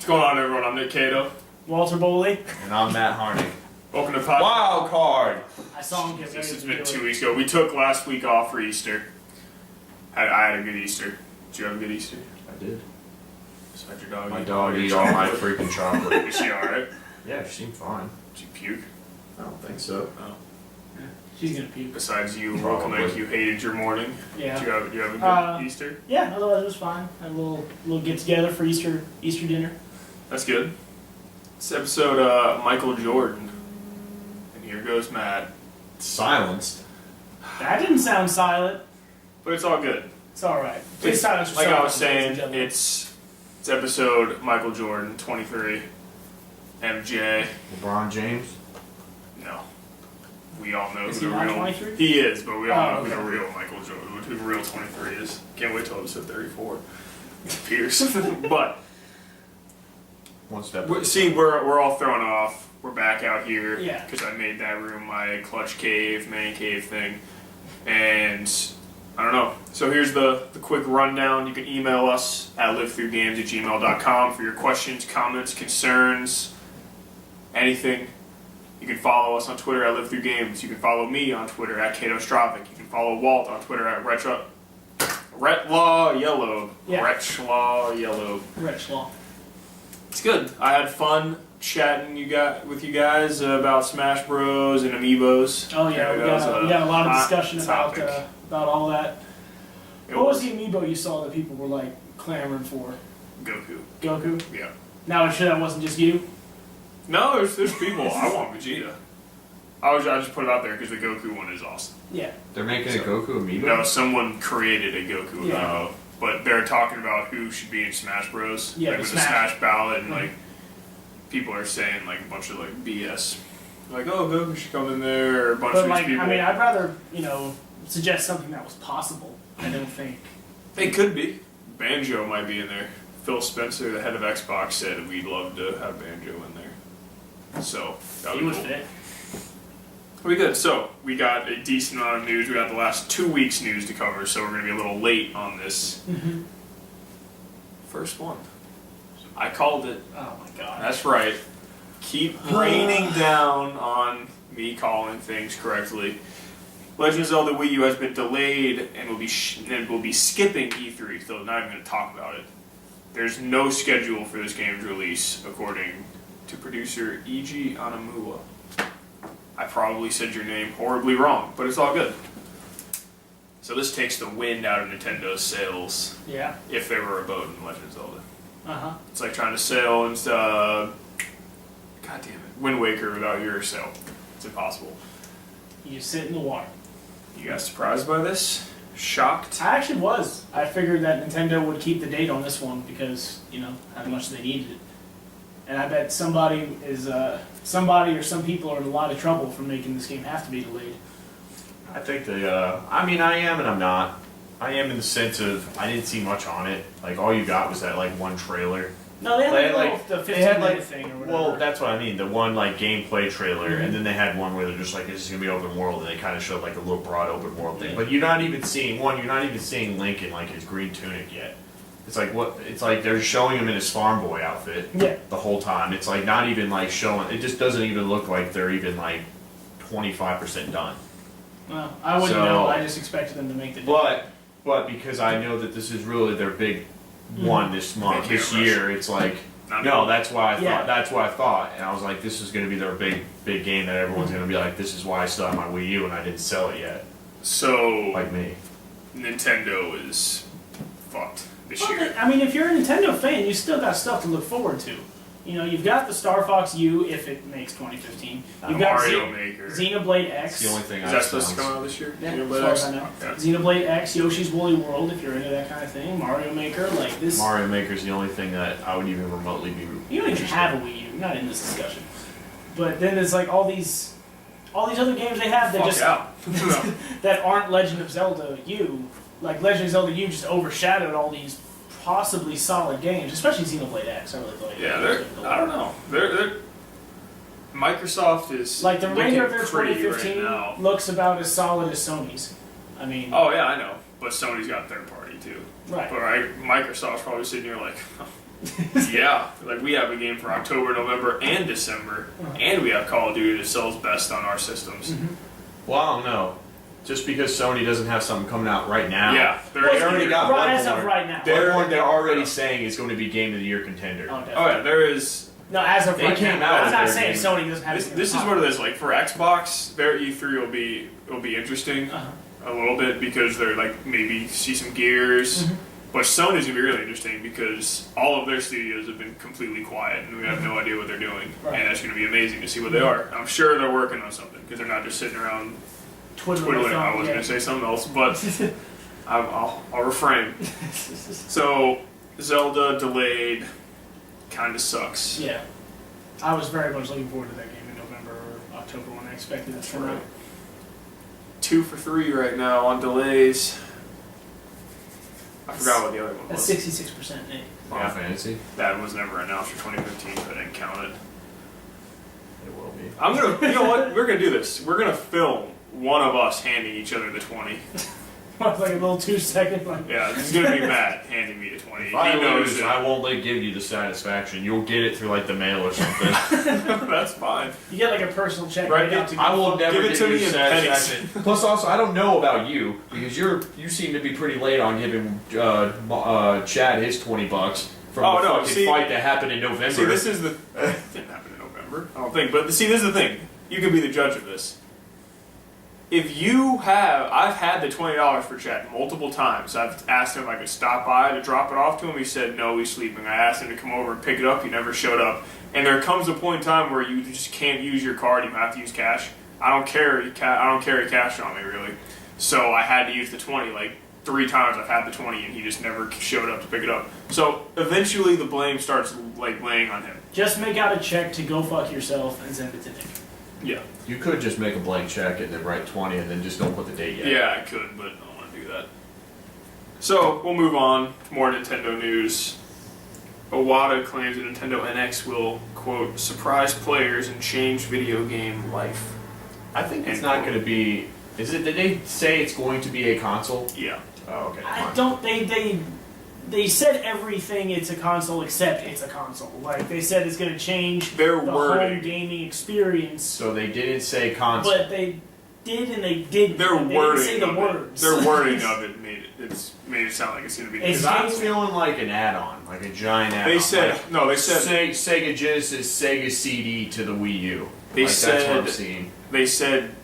going on, everyone? I'm Nick Cato. Walter Bowley. And I'm Matt Harnick. Welcome to Podcast. Wild card! I saw him get This has been 2 weeks ago. We took last week off for Easter. I had a good Easter. Did you have a good Easter? I did. So had your dog My dog ate all my freaking chocolate. Is she alright? Yeah, she seemed fine. Did you puke? I don't think so. No. Yeah, she's gonna puke. Besides you looking Probably. like you hated your morning. Yeah. Did you have a good Easter? Yeah, otherwise it was fine. Had a little get together for Easter dinner. That's good. This episode, Michael Jordan. And here goes Matt. Silenced. That didn't sound silent. But it's all good. It's alright. Please silence Like yourself, I was ladies and saying, gentlemen. it's episode Michael Jordan, 23. MJ. LeBron James. No. We all know Is who he the not real 23? He is, but we all know okay. who the real Michael Jordan, who the real 23 is. Can't wait till episode 34. Pierce. But One step. we're all thrown off. We're back out here. Yeah. Because I made that room my clutch cave, man cave thing. And I don't know. So here's the quick rundown. You can email us at livethroughgames@gmail.com for your questions, comments, concerns, anything. You can follow us on Twitter at livethroughgames. You can follow me on Twitter at KatoStravic. You can follow Walt on Twitter at RetLawYellow. Yeah. RetLawYellow. Rich Law. It's good. I had fun chatting with you guys about Smash Bros. And Amiibos. Oh yeah, we got a lot of discussion topic. about all that. It What was the amiibo you saw that people were like clamoring for? Goku. Goku? Yeah. Now I'm sure that wasn't just you. No, there's people. I want Vegeta. I just put it out there because the Goku one is awesome. Yeah. They're making a Goku amiibo? No, someone created a Goku Yeah. amiibo, but they're talking about who should be in Smash Bros. Yeah, like the with Smash. the Smash ballot, and like people are saying like a bunch of like BS, like oh Goku should come in there, or a bunch But of like, these people. I mean, I'd rather suggest something that was possible. I don't think. It could be. Banjo might be in there. Phil Spencer, the head of Xbox, said we'd love to have Banjo in there. So that He would would be cool. fit. We good. So we got a decent amount of news. We got the last 2 weeks' news to cover, so we're going to be a little late on this. Mm-hmm. First one. I called it. Oh my god. That's right. Keep raining down on me calling things correctly. Legend of Zelda Wii U has been delayed and will be skipping E3, so not even going to talk about it. There's no schedule for this game's release, according to producer E.G. Anamura. I probably said your name horribly wrong, but it's all good. So this takes the wind out of Nintendo's sails, Yeah. if there were a boat in Legend of Zelda. Uh-huh. It's like trying to sail and God damn it, Wind Waker without your sail. It's impossible. You just sit in the water. You guys surprised by this? Shocked? I actually was. I figured that Nintendo would keep the date on this one because, how much they needed it. And I bet somebody or some people are in a lot of trouble for making this game have to be delayed. I think I am and I'm not. I am in the sense of, I didn't see much on it. Like, all you got was that, one trailer. No, they had the they had 15-minute thing or whatever. Well, that's what I mean. The one gameplay trailer, and then they had one where they're just this is gonna be open world, and they kind of showed a little broad open world thing. Yeah. But you're not even seeing Link in his green tunic yet. It's like they're showing him in his farm boy outfit. Yeah. The whole time. It's not even showing. It just doesn't even look like they're even 25% done. Well, I wouldn't know. I just expected them to make the date. But because I know that this is really their big one this month, They can't this rush year, it's no, that's why I thought. Yeah. That's what I thought, and I was like, this is going to be their big game that everyone's going to be like, this is why I still have my Wii U and I didn't sell it yet. So, Like me. Nintendo is fucked this Well, year. if you're a Nintendo fan, you still got stuff to look forward to. You've got the Star Fox U if it makes 2015. You've got Mario Maker. Xenoblade It's X. the only thing Is that supposed to come out this year? Yeah, Xenoblade as far X? as I know. Yeah. Xenoblade X, Yoshi's Woolly World, if you're into that kind of thing. Mario Maker, this. Mario Maker's the only thing that I would even remotely be. You don't even have a Wii U. You're not in this discussion. But then there's all these other games they have that Fuck just out. that aren't Legend of Zelda U. Like Legend of Zelda U just overshadowed all these possibly solid games, especially Xenoblade X. I really thought. Yeah, I don't know. They're Microsoft is Like the remainder of their looking pretty 2015 right now. looks about as solid as Sony's. I mean, Oh yeah, I know. But Sony's got third party too. right. But Microsoft's probably sitting here like, Yeah, like we have a game for October, November, and December, and we have Call of Duty that sells best on our systems. Well, I don't know. Just because Sony doesn't have something coming out right now. Yeah, they already got right as of Bloodborne. right now. They're already saying it's going to be Game of the Year contender. Oh, definitely. Oh yeah, there is. No, as of They right came now. out I'm with not their saying game. Sony doesn't have This, anything this to is talk what it is. Like for Xbox, their E3 will be interesting a little bit because they're like maybe see some gears. But Sony's gonna be really interesting because all of their studios have been completely quiet and we have no idea what they're doing. Right. And that's gonna be amazing to see what they are. I'm sure they're working on something because they're not just sitting around twiddling. I was gonna say something else, but I'll refrain. So Zelda delayed, kind of sucks. Yeah. I was very much looking forward to that game in November or October when I expected it to come out. 2 for 3 right now on delays. I forgot what the other one That's was. 66%. Nate. Final Fantasy. That was never announced for 2015, so I didn't count it. It will be. I'm gonna, you know what? We're gonna do this. We're gonna film one of us handing each other the 20. Like a little 2-second. Like, Yeah, he's gonna be Matt handing me the 20. If I He knows lose, it. I won't give you the satisfaction. You'll get it through like the mail or something. That's fine. you get like a personal check Right, out to I will never Give it to give me you in satisfaction. Plus, also, I don't know about you because you seem to be pretty late on giving Chad his $20 from Oh, the no, fucking see- fight that happened in November. See, this is the. It didn't happen in November, I don't think. But see, this is the thing. You can be the judge of this. If you have, I've had the $20 for Chad multiple times. I've asked him if I could stop by to drop it off to him. He said no, he's sleeping. I asked him to come over and pick it up. He never showed up. And there comes a point in time where you just can't use your card. You have to use cash. I don't carry cash on me really. So I had to use the 20 like 3 times. I've had the 20 and he just never showed up to pick it up. So eventually the blame starts like laying on him. just make out a check to go fuck yourself and send it to Nick. Yeah. You could just make a blank check and then write 20 and then just don't put the date yet. Yeah, I could, but I don't want to do that. So, we'll move on to more Nintendo news. Iwata claims that Nintendo NX will, quote, surprise players and change video game life. I think it's not going to be. Is it? Did they say it's going to be a console? Yeah. Oh, okay. I fine. don't. They said everything. It's a console except it's a console. Like they said, it's going to change Their the wording. home gaming experience. So they didn't say console. But they did and they didn't. Their They wording didn't say the of words. it. Their wording of it made it sound like it's going to be. It's Because I'm games- feeling like an add-on, like a giant add-on. They said like no. They said Sega Genesis, Sega CD to the Wii U. They like, that's what I'm said- seeing. they said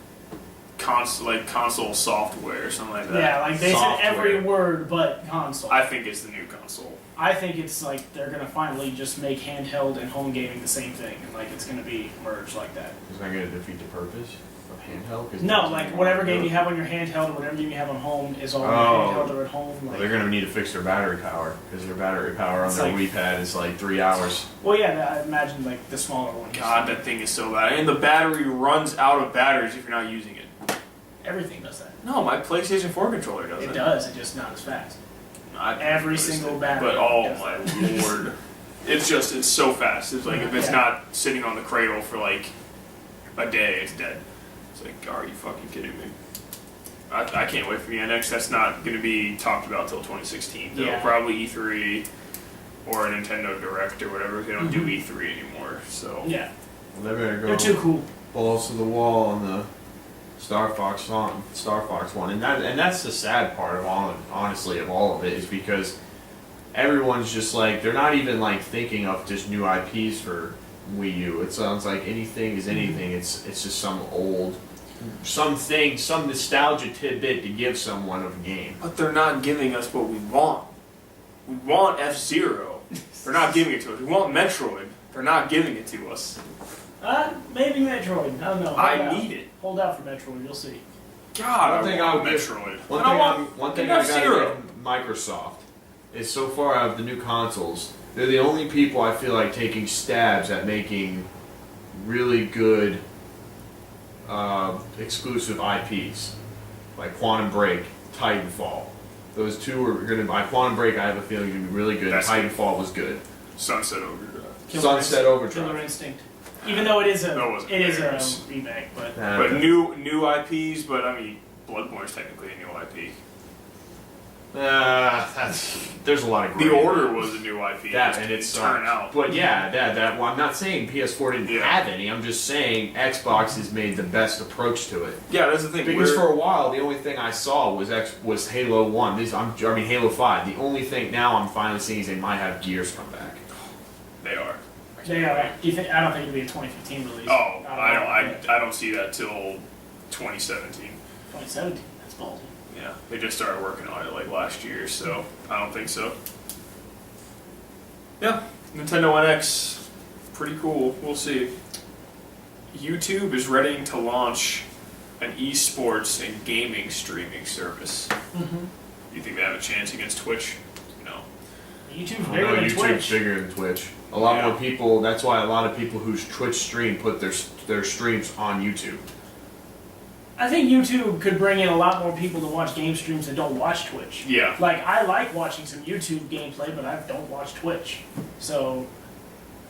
console software or something like that. Yeah, like they Software. said every word but console. I think it's the new console. I think it's like they're gonna finally just make handheld and home gaming the same thing, and like it's gonna be merged like that. Is that going to defeat the purpose of handheld? 'Cause No, there's like only whatever one game you go. have on your handheld or whatever game you have on home is all on Oh. your handheld or at home. Well, Like, they're going to need to fix their battery power because their battery power on It's their like- Wii Pad is like 3 hours. well, yeah, I imagine like the smaller one. God, that thing is so bad. And the battery runs out of batteries if you're not using it. Everything does that. No, my PlayStation 4 controller doesn't. It does. It's just not as fast. I've Every noticed single it, battery But oh does my that. lord. It's so fast. It's like if it's Yeah. not sitting on the cradle for like a day, it's dead. It's like, are you fucking kidding me? I can't wait for the NX. That's not going to be talked about till 2016. They'll Yeah. probably E3 or a Nintendo Direct or whatever. They don't do E3 anymore. So Yeah, Well, they better go they're too cool. balls to the wall on the Star Fox one, and that's the sad part of honestly of all of it is because everyone's just like they're not even like thinking of just new IPs for Wii U. It sounds like anything is anything. It's just some nostalgia tidbit to give someone of a game. But they're not giving us what we want. We want F-Zero. They're not giving it to us. We want Metroid. They're not giving it to us. Maybe Metroid. I don't know. I need it. Hold out for Metroid. You'll see. God, One thing I I want would give- Metroid. One And I thing, want one thing I gotta F-Zero. give Microsoft is so far out of the new consoles, they're the only people I feel like taking stabs at making really good exclusive IPs, like Quantum Break, Titanfall. Those two are gonna. Quantum Break, I have a feeling gonna be really good. That's Titanfall was good. Sunset Overdrive. Sunset Killer Overdrive. Instinct. Even though it is That wasn't a very remake, but But new IPs, but I mean, Bloodborne is technically a new IP. There's a lot of The gray. Order was a new IP. That and it's turn out. But yeah, well, I'm not saying PS4 didn't have any. I'm just saying Xbox has made the best approach to it. Yeah, that's the thing. Because for a while, the only thing I saw was Halo 1. Halo 5. The only thing now I'm finally seeing is they might have Gears come back. They are. They are. Do you think? I don't think it'll be a 2015 release. Oh, I don't see that till 2017. 2017. That's ballsy. Yeah, they just started working on it like last year, so I don't think so. Yeah, Nintendo NX, pretty cool. We'll see. YouTube is ready to launch an esports and gaming streaming service. Mm-hmm. You think they have a chance against Twitch? No. YouTube's Oh, bigger no, than YouTube's Twitch. bigger than Twitch. A lot Yeah. more people. That's why a lot of people whose Twitch stream put their streams on YouTube. I think YouTube could bring in a lot more people to watch game streams that don't watch Twitch. Yeah. Like, I like watching some YouTube gameplay, but I don't watch Twitch. So,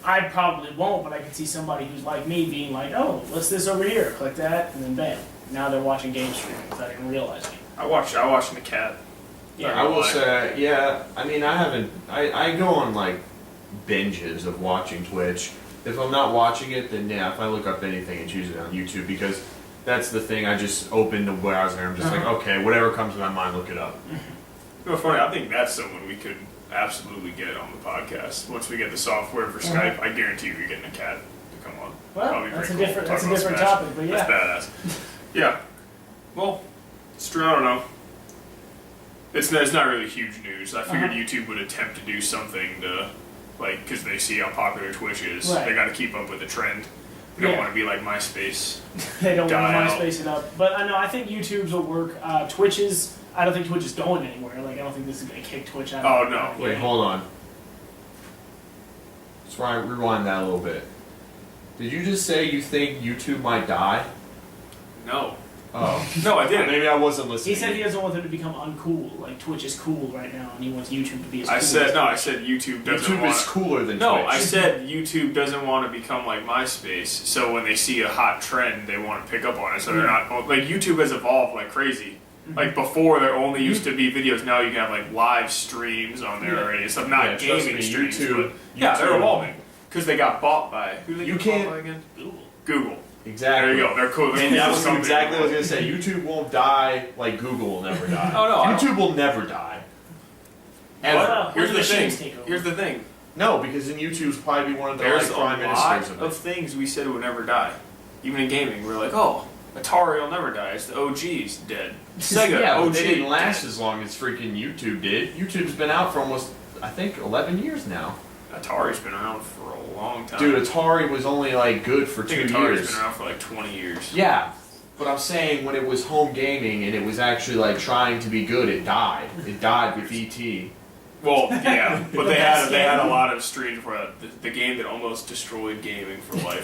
I probably won't, but I can see somebody who's like me being like, oh, what's this over here? Click that, and then bam. Now they're watching game streaming without even realizing it. I watch the cat. Yeah, I will say, yeah. I mean, I go on like binges of watching Twitch. If I'm not watching it, then yeah. If I look up anything and choose it on YouTube, because that's the thing. I just open the browser and I'm just like, okay, whatever comes to my mind, look it up. You know, funny, I think that's someone we could absolutely get on the podcast. Once we get the software for Skype, I guarantee you're getting a cat to come on. Well, Probably that's a pretty cool. different, Talk that's a about different Smash. topic, but yeah. That's badass. Yeah. Well, it's true. I don't know. It's not really huge news. I figured YouTube would attempt to do something to, like, because they see how popular Twitch is. Right. They got to keep up with the trend. They don't Yeah. want to be like MySpace. They don't Die want out. to MySpace it up. But I know, I think YouTube's will work. Twitch's, I don't think Twitch is going anywhere. Like, I don't think this is going to kick Twitch out. Oh, no. Wait, hold on. Let's rewind that a little bit. Did you just say you think YouTube might die? No. Oh. No, I didn't. Maybe I wasn't listening. He said he doesn't want them to become uncool. Like, Twitch is cool right now, and he wants YouTube to be as cool I said as YouTube doesn't YouTube want. is cooler than No, Twitch. I said YouTube doesn't want to become like MySpace. So when they see a hot trend, they want to pick up on it. So they're not like YouTube has evolved like crazy. Like before, there only used to be videos. Now you can have like live streams on there already and stuff. Not Yeah, trust gaming me, streams, YouTube- but yeah, they're YouTube- evolving because they got bought by who they You get can't- bought by again? Google. Google. Exactly. There you go. They're cool. And that was Something. exactly what I was going to say. YouTube won't die like Google will never die. Oh, no, I don't- YouTube will never die. Ever. Well, Here's when the the thing. machines take over. Here's the thing. No, because then YouTube's probably be one of the There's like, a prime lot ministers of of it. things we said would never die. Even in gaming, we're like, oh, Atari will never die. It's the OG's dead. Sega, yeah, OG, but they didn't last dead. as long as freaking YouTube did. YouTube's been out for almost, I think, 11 years now. Atari's been around for a long time. Dude, Atari was only like good for I 2 think Atari's years. been around for like 20 years. Yeah, but I'm saying when it was home gaming and it was actually like trying to be good, it died. It died with ET. Well, yeah, but The they best had a game. lot of streams where the game that almost destroyed gaming for life.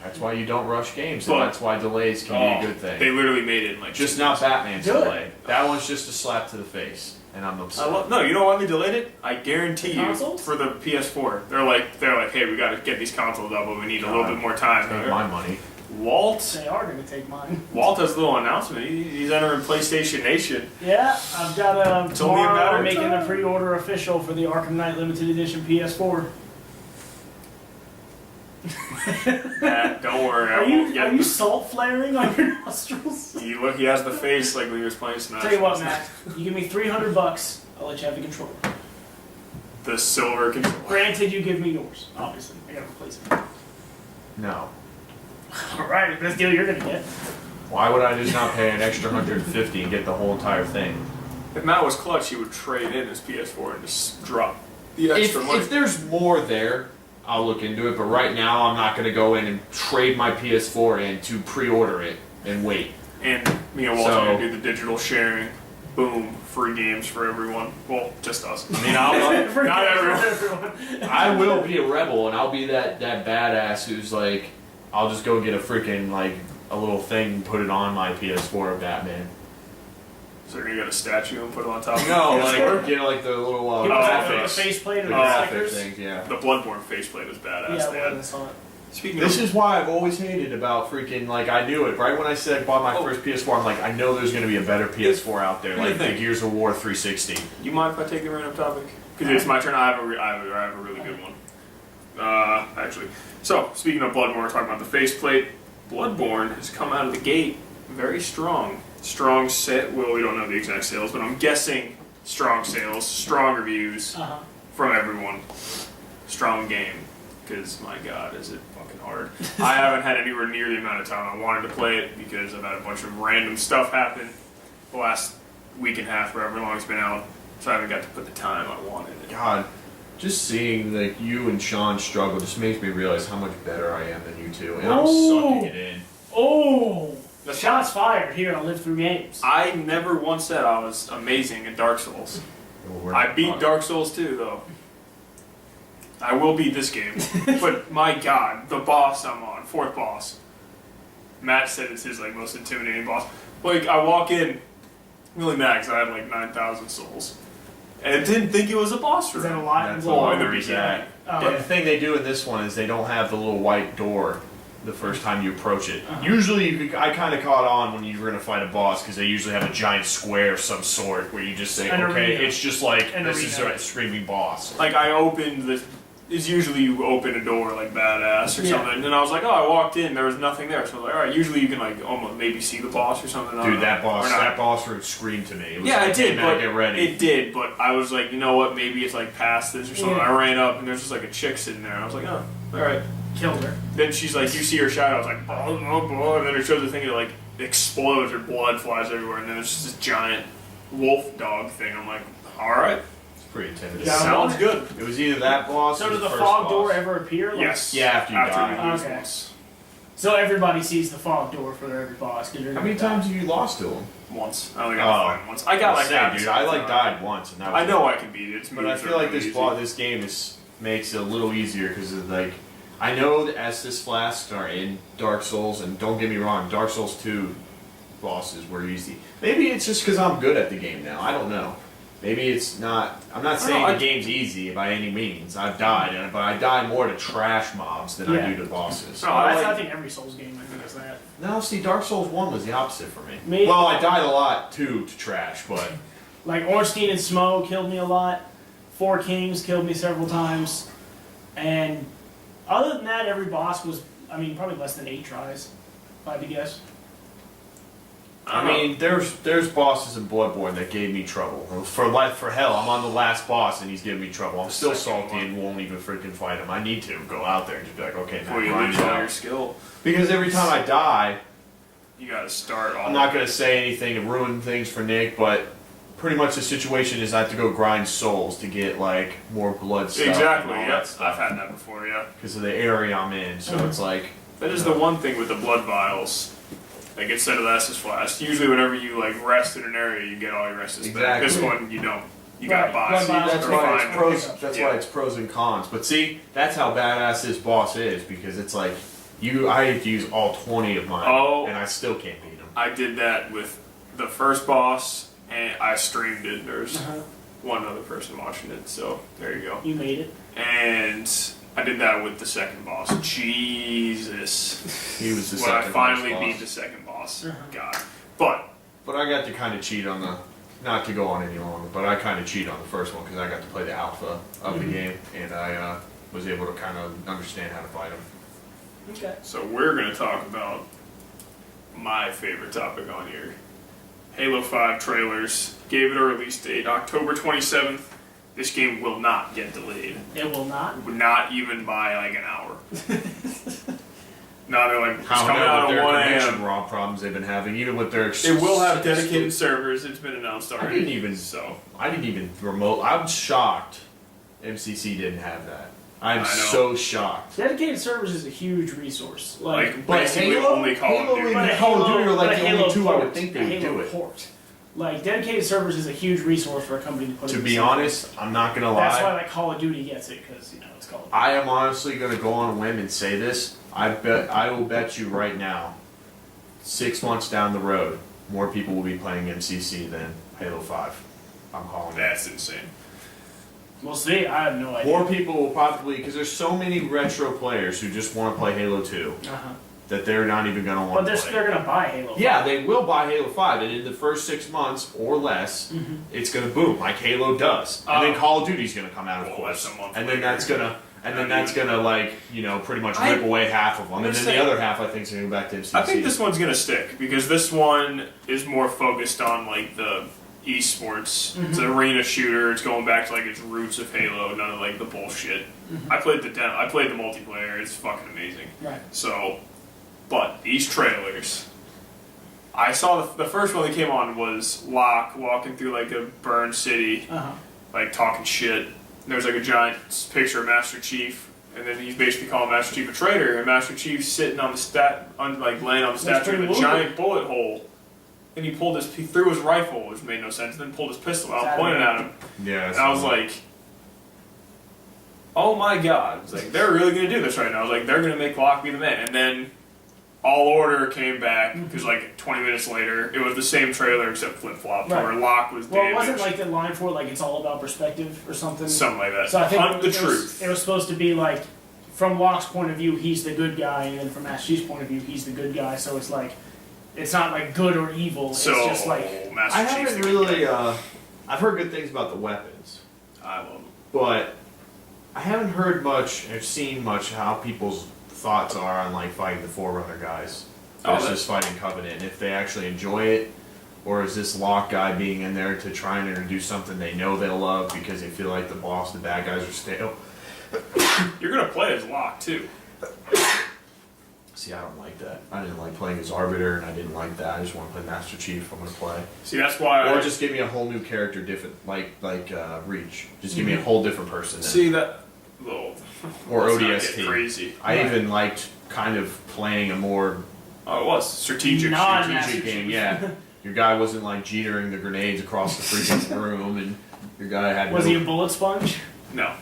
That's why you don't rush games, But- and that's why delays can be a good thing. They literally made it in like Just 2 not months. Batman's Do it. delay. That one's just a slap to the face, and I'm upset. No, you know why they delayed it? I guarantee you Consoles? for the PS4. They're like, hey, we got to get these consoles out, but we need a little God. bit more time. Take my money. Walt They are going to take mine. has a little announcement. He's entering PlayStation Nation. Yeah, I've got It's only a matter tomorrow of making time. the pre-order official for the Arkham Knight Limited Edition PS4. Don't worry, I Are won't you get. are you salt flaring on your nostrils? He has the face like when he was playing Smash. Tell you what, Bros. Matt, you give me $300, I'll let you have the controller. The silver controller. Granted, you give me yours. Obviously, I gotta replace it. No. All right, best deal you're gonna get. Why would I just not pay an extra $150 and get the whole entire thing? If Matt was clutch, he would trade in his PS4 and just drop the If, extra money. if there's more there, I'll look into it. But right now, I'm not going to go in and trade my PS4 in to pre-order it and wait. And me and Walt So- are gonna do the digital sharing. Boom, free games for everyone. Well, just us. I mean, I'll, Not everyone. I will be a rebel, and I'll be that badass who's like, I'll just go get a freaking like a little thing and put it on my PS4 of Batman. So you're gonna get a statue and put it on top. No, of like get like the little You want the graphics, faceplate the and the graphic stickers? things, yeah. the Bloodborne faceplate was badass. Yeah, they well, had. that's on it. Speaking This of, is why I've always hated about freaking, like, I knew it. Right when I said bought my first PS4, I'm like, I know there's going to be a better PS4 out there, like the Gears of War 360. you mind if I take a random topic? Because it's my turn. I have a really good one. Actually. So, speaking of Bloodborne, we're talking about the faceplate. Bloodborne has come out of the gate very strong. Strong set. Well, we don't know the exact sales, but I'm guessing strong sales, strong reviews from everyone. Strong game. Because, my god, is it fucking hard. I haven't had anywhere near the amount of time I wanted to play it because I've had a bunch of random stuff happen the last week and a half, or however long it's been out. So I haven't got to put the time I wanted in. God, just seeing like you and Sean struggle just makes me realize how much better I am than you two, and I'm sucking it in. Oh! That's Shots fired here on Live Through Games. I never once said I was amazing at Dark Souls. I beat Dark Souls 2, though. I will beat this game. But my god, the boss I'm on, fourth boss. Matt said it's his like most intimidating boss. Like, I walk in, really mad because I had like 9,000 souls. And didn't think it was a boss Is that a room. lot? That's Well, all in the there is that. Oh, But yeah. the thing they do in this one is they don't have the little white door the first time you approach it. Usually, I kind of caught on when you were going to fight a boss because they usually have a giant square of some sort where you just say, An okay, arena. it's just like, An this is arena. a screaming boss. Like, I opened this. It's usually you open a door like badass or Yeah. something. And I was like, oh, I walked in, there was nothing there. So I was like, alright, usually you can like almost maybe see the boss or something. I don't Dude, know. that Or not. boss would scream to me. It was Yeah, like, it did, "Hey, man, but get ready. it did, but I was like, you know what, maybe it's like past this or something. Yeah. I ran up and there's just like a chick sitting there. I was like, oh, alright. Killed her. Then she's like, you see her shadow. I was like, and then it shows the thing that like explodes, her blood flies everywhere, and then it's just this giant wolf dog thing. I'm like, alright, It's pretty intimidating. Yeah. sounds good. It was either that boss So or does the first fog boss. door ever appear? Like, Yes. Yeah, after you die. you lose Okay. once. So everybody sees the fog door for every boss. Cause you're How gonna many die. times have you lost to him? Once. I only got to fight him once. I got like Say, half dude, a I like second. died once, and that was I know I can beat it. It's But I moves feel are like really this game makes it a little easier because like I know the Estus flasks are in Dark Souls, and don't get me wrong, Dark Souls 2 bosses were easy. Maybe it's just because I'm good at the game now. I don't know. Maybe it's not. I'm not saying the game's easy by any means. I've died, but I die more to trash mobs than I Yeah. do to bosses. No, I think every Souls game I think is that. No, see, Dark Souls 1 was the opposite for me. Me- Well, I died a lot too to trash, but Like Ornstein and Smo killed me a lot. Four Kings killed me several times. And other than that, every boss was, I mean, probably less than 8 tries, if I had to guess. I mean, there's bosses in Bloodborne that gave me trouble. For hell, I'm on the last boss and he's giving me trouble. I'm still second salty one. and won't even freaking fight him. I need to go out there and just be like, okay, now before you grind lose it all your out. skill, Because every time I die, you got to start all. I'm not going to say anything to ruin things for Nick, but pretty much the situation is I have to go grind souls to get like more blood stuff. Exactly. And all Yeah, that stuff I've had that before. Yeah. because of the area I'm in. So it's like That is the one thing with the blood vials. Like instead of the Estus flask, usually whenever you like rest in an area, you get all your Estus back. Exactly. This one you don't. You Right, gotta buy. blood vials that's are why fine. it's pros. Pickups. That's Yeah. why it's pros and cons. But see, that's how badass this boss is because it's like I have to use all 20 of mine, Oh. and I still can't beat him. I did that with the first boss, and I streamed it. There's one other person watching it, so there you go. You made it. And I did that with the second boss. Jesus. He was the When I second finally boss. beat the second boss. God. But But I got to kind of cheat on the. Not to go on any longer, but I kind of cheat on the first one because I got to play the alpha of the game, and I was able to kind of understand how to fight him. Okay. so we're gonna talk about my favorite topic on here. Halo 5 trailers. Gave it a release date, October 27th. This game will not get delayed. It will not. Not even by like an hour. No, they're like, it's How coming out with at their 1 connection a.m. raw problems they've been having, even with their. It will have dedicated servers. It's been announced already. I didn't even remote. I'm shocked. MCC didn't have that. I'm I know. so shocked. Dedicated servers is a huge resource. Like, But basically Halo, only Call Halo of Duty. and Call of Duty are like but a the only Halo two I would port, think a they would Halo do it. port. Like dedicated servers is a huge resource for a company to put. To in be the server. honest, I'm not gonna That's lie. why like Call of Duty gets it because you know it's Call of Duty. I am honestly gonna go on a whim and say this. I will bet you right now, 6 months down the road, more people will be playing MCC than Halo 5. I'm calling that. That's insane. We'll see. I have no idea. More people will probably, because there's so many retro players who just want to play Halo 2 that they're not even going to want to play. But they're going to buy Halo 5. Yeah, they will buy Halo 5, and in the first 6 months or less, it's going to boom, like Halo does. And then Call of Duty's going to come out, of course. And then that's going to... And then that's gonna, like, you know, pretty much rip away half of them, and then the other half I think is gonna go back to MCC. I think this one's gonna stick because this one is more focused on like the esports. It's an arena shooter. It's going back to like its roots of Halo, none of like the bullshit. I played the multiplayer. It's fucking amazing. Right. So, but these trailers. I saw the first one that came on was Locke walking through like a burned city, like talking shit. There's like a giant picture of Master Chief, and then he's basically calling Master Chief a traitor, and Master Chief's sitting on the like laying on the statue with a giant bullet hole, and he threw his rifle, which made no sense, and then pulled his pistol out, pointed at him. Yeah. And I was like, oh my god, it's like they're really gonna do this right now. I was like, they're gonna make Locke be the man, and then All Order came back because like 20 minutes later, it was the same trailer except flip flop, where Locke was damaged. Well, wasn't like the line for it like it's all about perspective or something? Something like that. So I think Hunt the truth. It was supposed to be like, from Locke's point of view, he's the good guy, and then from Master Chief's point of view, he's the good guy. So it's like, it's not like good or evil. It's just like Master I Chief's haven't really. I've heard good things about the weapons. I love them. But I haven't heard much or seen much how people's thoughts are on like fighting the Forerunner guys versus fighting Covenant, and if they actually enjoy it, or is this Locke guy being in there to try and introduce something they know they'll love because they feel like the bad guys are stale. You're gonna play as Locke too. See, I don't like that. I didn't like playing as Arbiter, and I didn't like that. I just want to play Master Chief. I'm gonna play. See, that's why. Or just give me a whole new character, different, like Reach. Just give me a whole different person. Then. See that. Well, or let's not ODST. get crazy. I even liked kind of playing a more it was strategic game. Yeah, your guy wasn't like jeetering the grenades across the freaking room, and your guy had. Was he a bullet sponge? No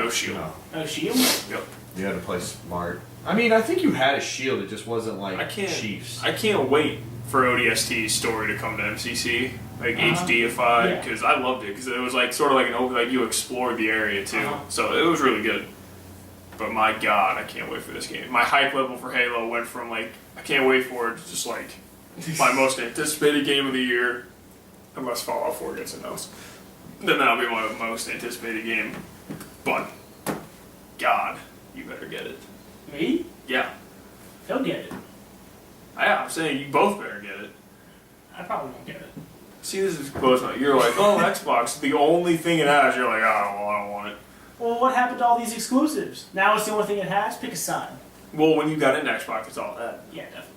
shield. No shield. Yep. You had to play smart. I mean, I think you had a shield. It just wasn't like Chiefs. I can't wait for ODST's story to come to MCC, like HDified, because I loved it because it was like sort of like an open, like you explored the area too, so it was really good. But my god, I can't wait for this game. My hype level for Halo went from like I can't wait for it to just like my most anticipated game of the year, unless Fallout 4 gets announced. Then that'll be my most anticipated game. But God, you better get it. Me? Yeah. He'll get it. I'm saying you both better get it. I probably won't get it. See, this is close enough. You're like, oh, Xbox, the only thing it has. You're like, oh, I don't want it. Well, what happened to all these exclusives? Now it's the only thing it has? Pick a side. Well, when you got an Xbox, it's all that. Yeah, definitely.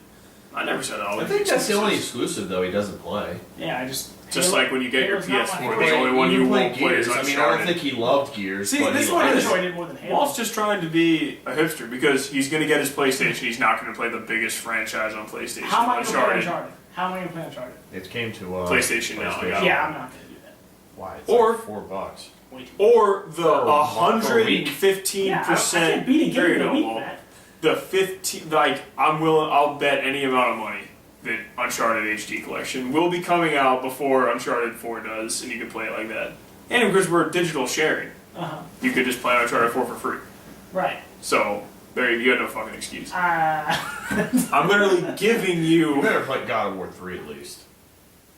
I never said all. I think that's the only exclusive though he doesn't play. Yeah, Just like when you get your Halo's PS4, the only one you won't play is Uncharted. I mean, I don't think he loved Gears. See, but this he one I is- enjoyed it more than Halo. Walt's just trying to be a hipster because he's going to get his PlayStation. He's not going to play the biggest franchise on PlayStation. How am I going to play Uncharted? How am I going to play Uncharted? It came to PlayStation now, I got it. Yeah, I'm not going to do that. Why? It's Or- like $4. Wait. Or the For a week. 115%. Yeah, I can't beat a There game you in a go, week, Walt. Matt. The 15, like, I'll bet any amount of money that Uncharted HD Collection will be coming out before Uncharted 4 does, and you can play it like that. And because we're digital sharing, you could just play Uncharted 4 for free. Right. So, there you have no fucking excuse. I'm I'm literally giving You you. better play God of War 3 at least.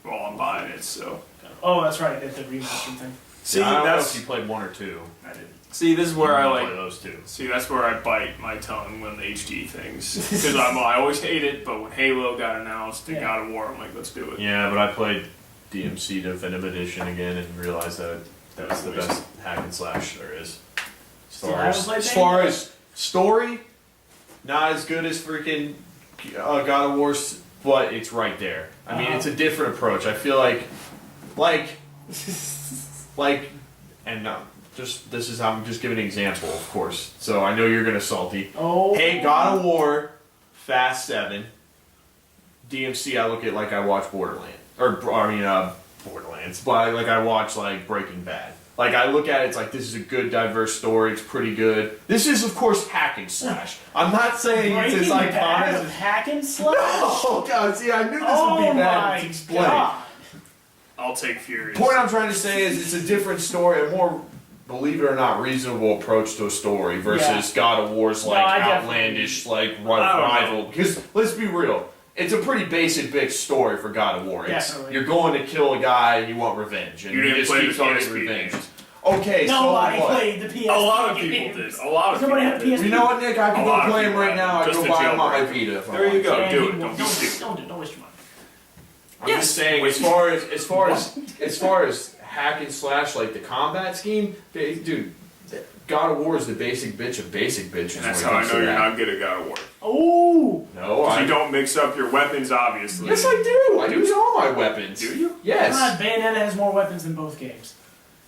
Well, I'm buying it, so. Oh, that's right. That's the remaster thing. See, I don't know that's. if you played 1 or 2. I didn't. See, this is where I play like. those two. See, that's where I bite my tongue when the HD things. Because I always hate it, but when Halo got announced and God of War, I'm like, let's do it. Yeah, but I played DMC Definitive Edition again and realized that that was the best hack and slash there is. As far as story, not as good as freaking God of War, but it's right there. I mean, it's a different approach. I feel like, and I'm just giving an example, of course. So I know you're gonna salty. Oh. Hey, God of War, Fast 7, DMC. I look at like I watch Borderlands, Borderlands, but like I watch like Breaking Bad. Like I look at it, it's like this is a good, diverse story. It's pretty good. This is, of course, hack and slash. I'm not saying it's as Breaking Bad iconic of as. hack and slash? Oh God! See, I knew this would be bad to explain. God. I'll take Furious. Point I'm trying to say is it's a different story, a more believe it or not, reasonable approach to a story versus Yeah. God of War's No, like I outlandish like I don't know. rival. Because let's be real, it's a pretty basic big story for God of War. It's, Definitely. you're going to kill a guy and you want revenge, and You didn't just play keeps the on PSP getting revenge. games. Okay, Nobody so what? played the PSP. A lot of people games. did. A lot of Somebody people had a did. PSP. You know what, Nick? I A can lot go of play him people right have now. I just can go the buy him on my jailbreak. Vita. If I There you want go. to. And do he it. won't- Don't be stupid. Don't waste your money. I'm Yes. just saying, as far as hack and slash, like the combat scheme, dude, God of War is the basic bitch of basic bitches. And that's when it how I comes know to you're that. not good at God of War. Oh, No, 'Cause you don't mix up your weapons, obviously. Yes, I do. I use all my weapons. Do you? Yes. God, Bayonetta has more weapons than both games.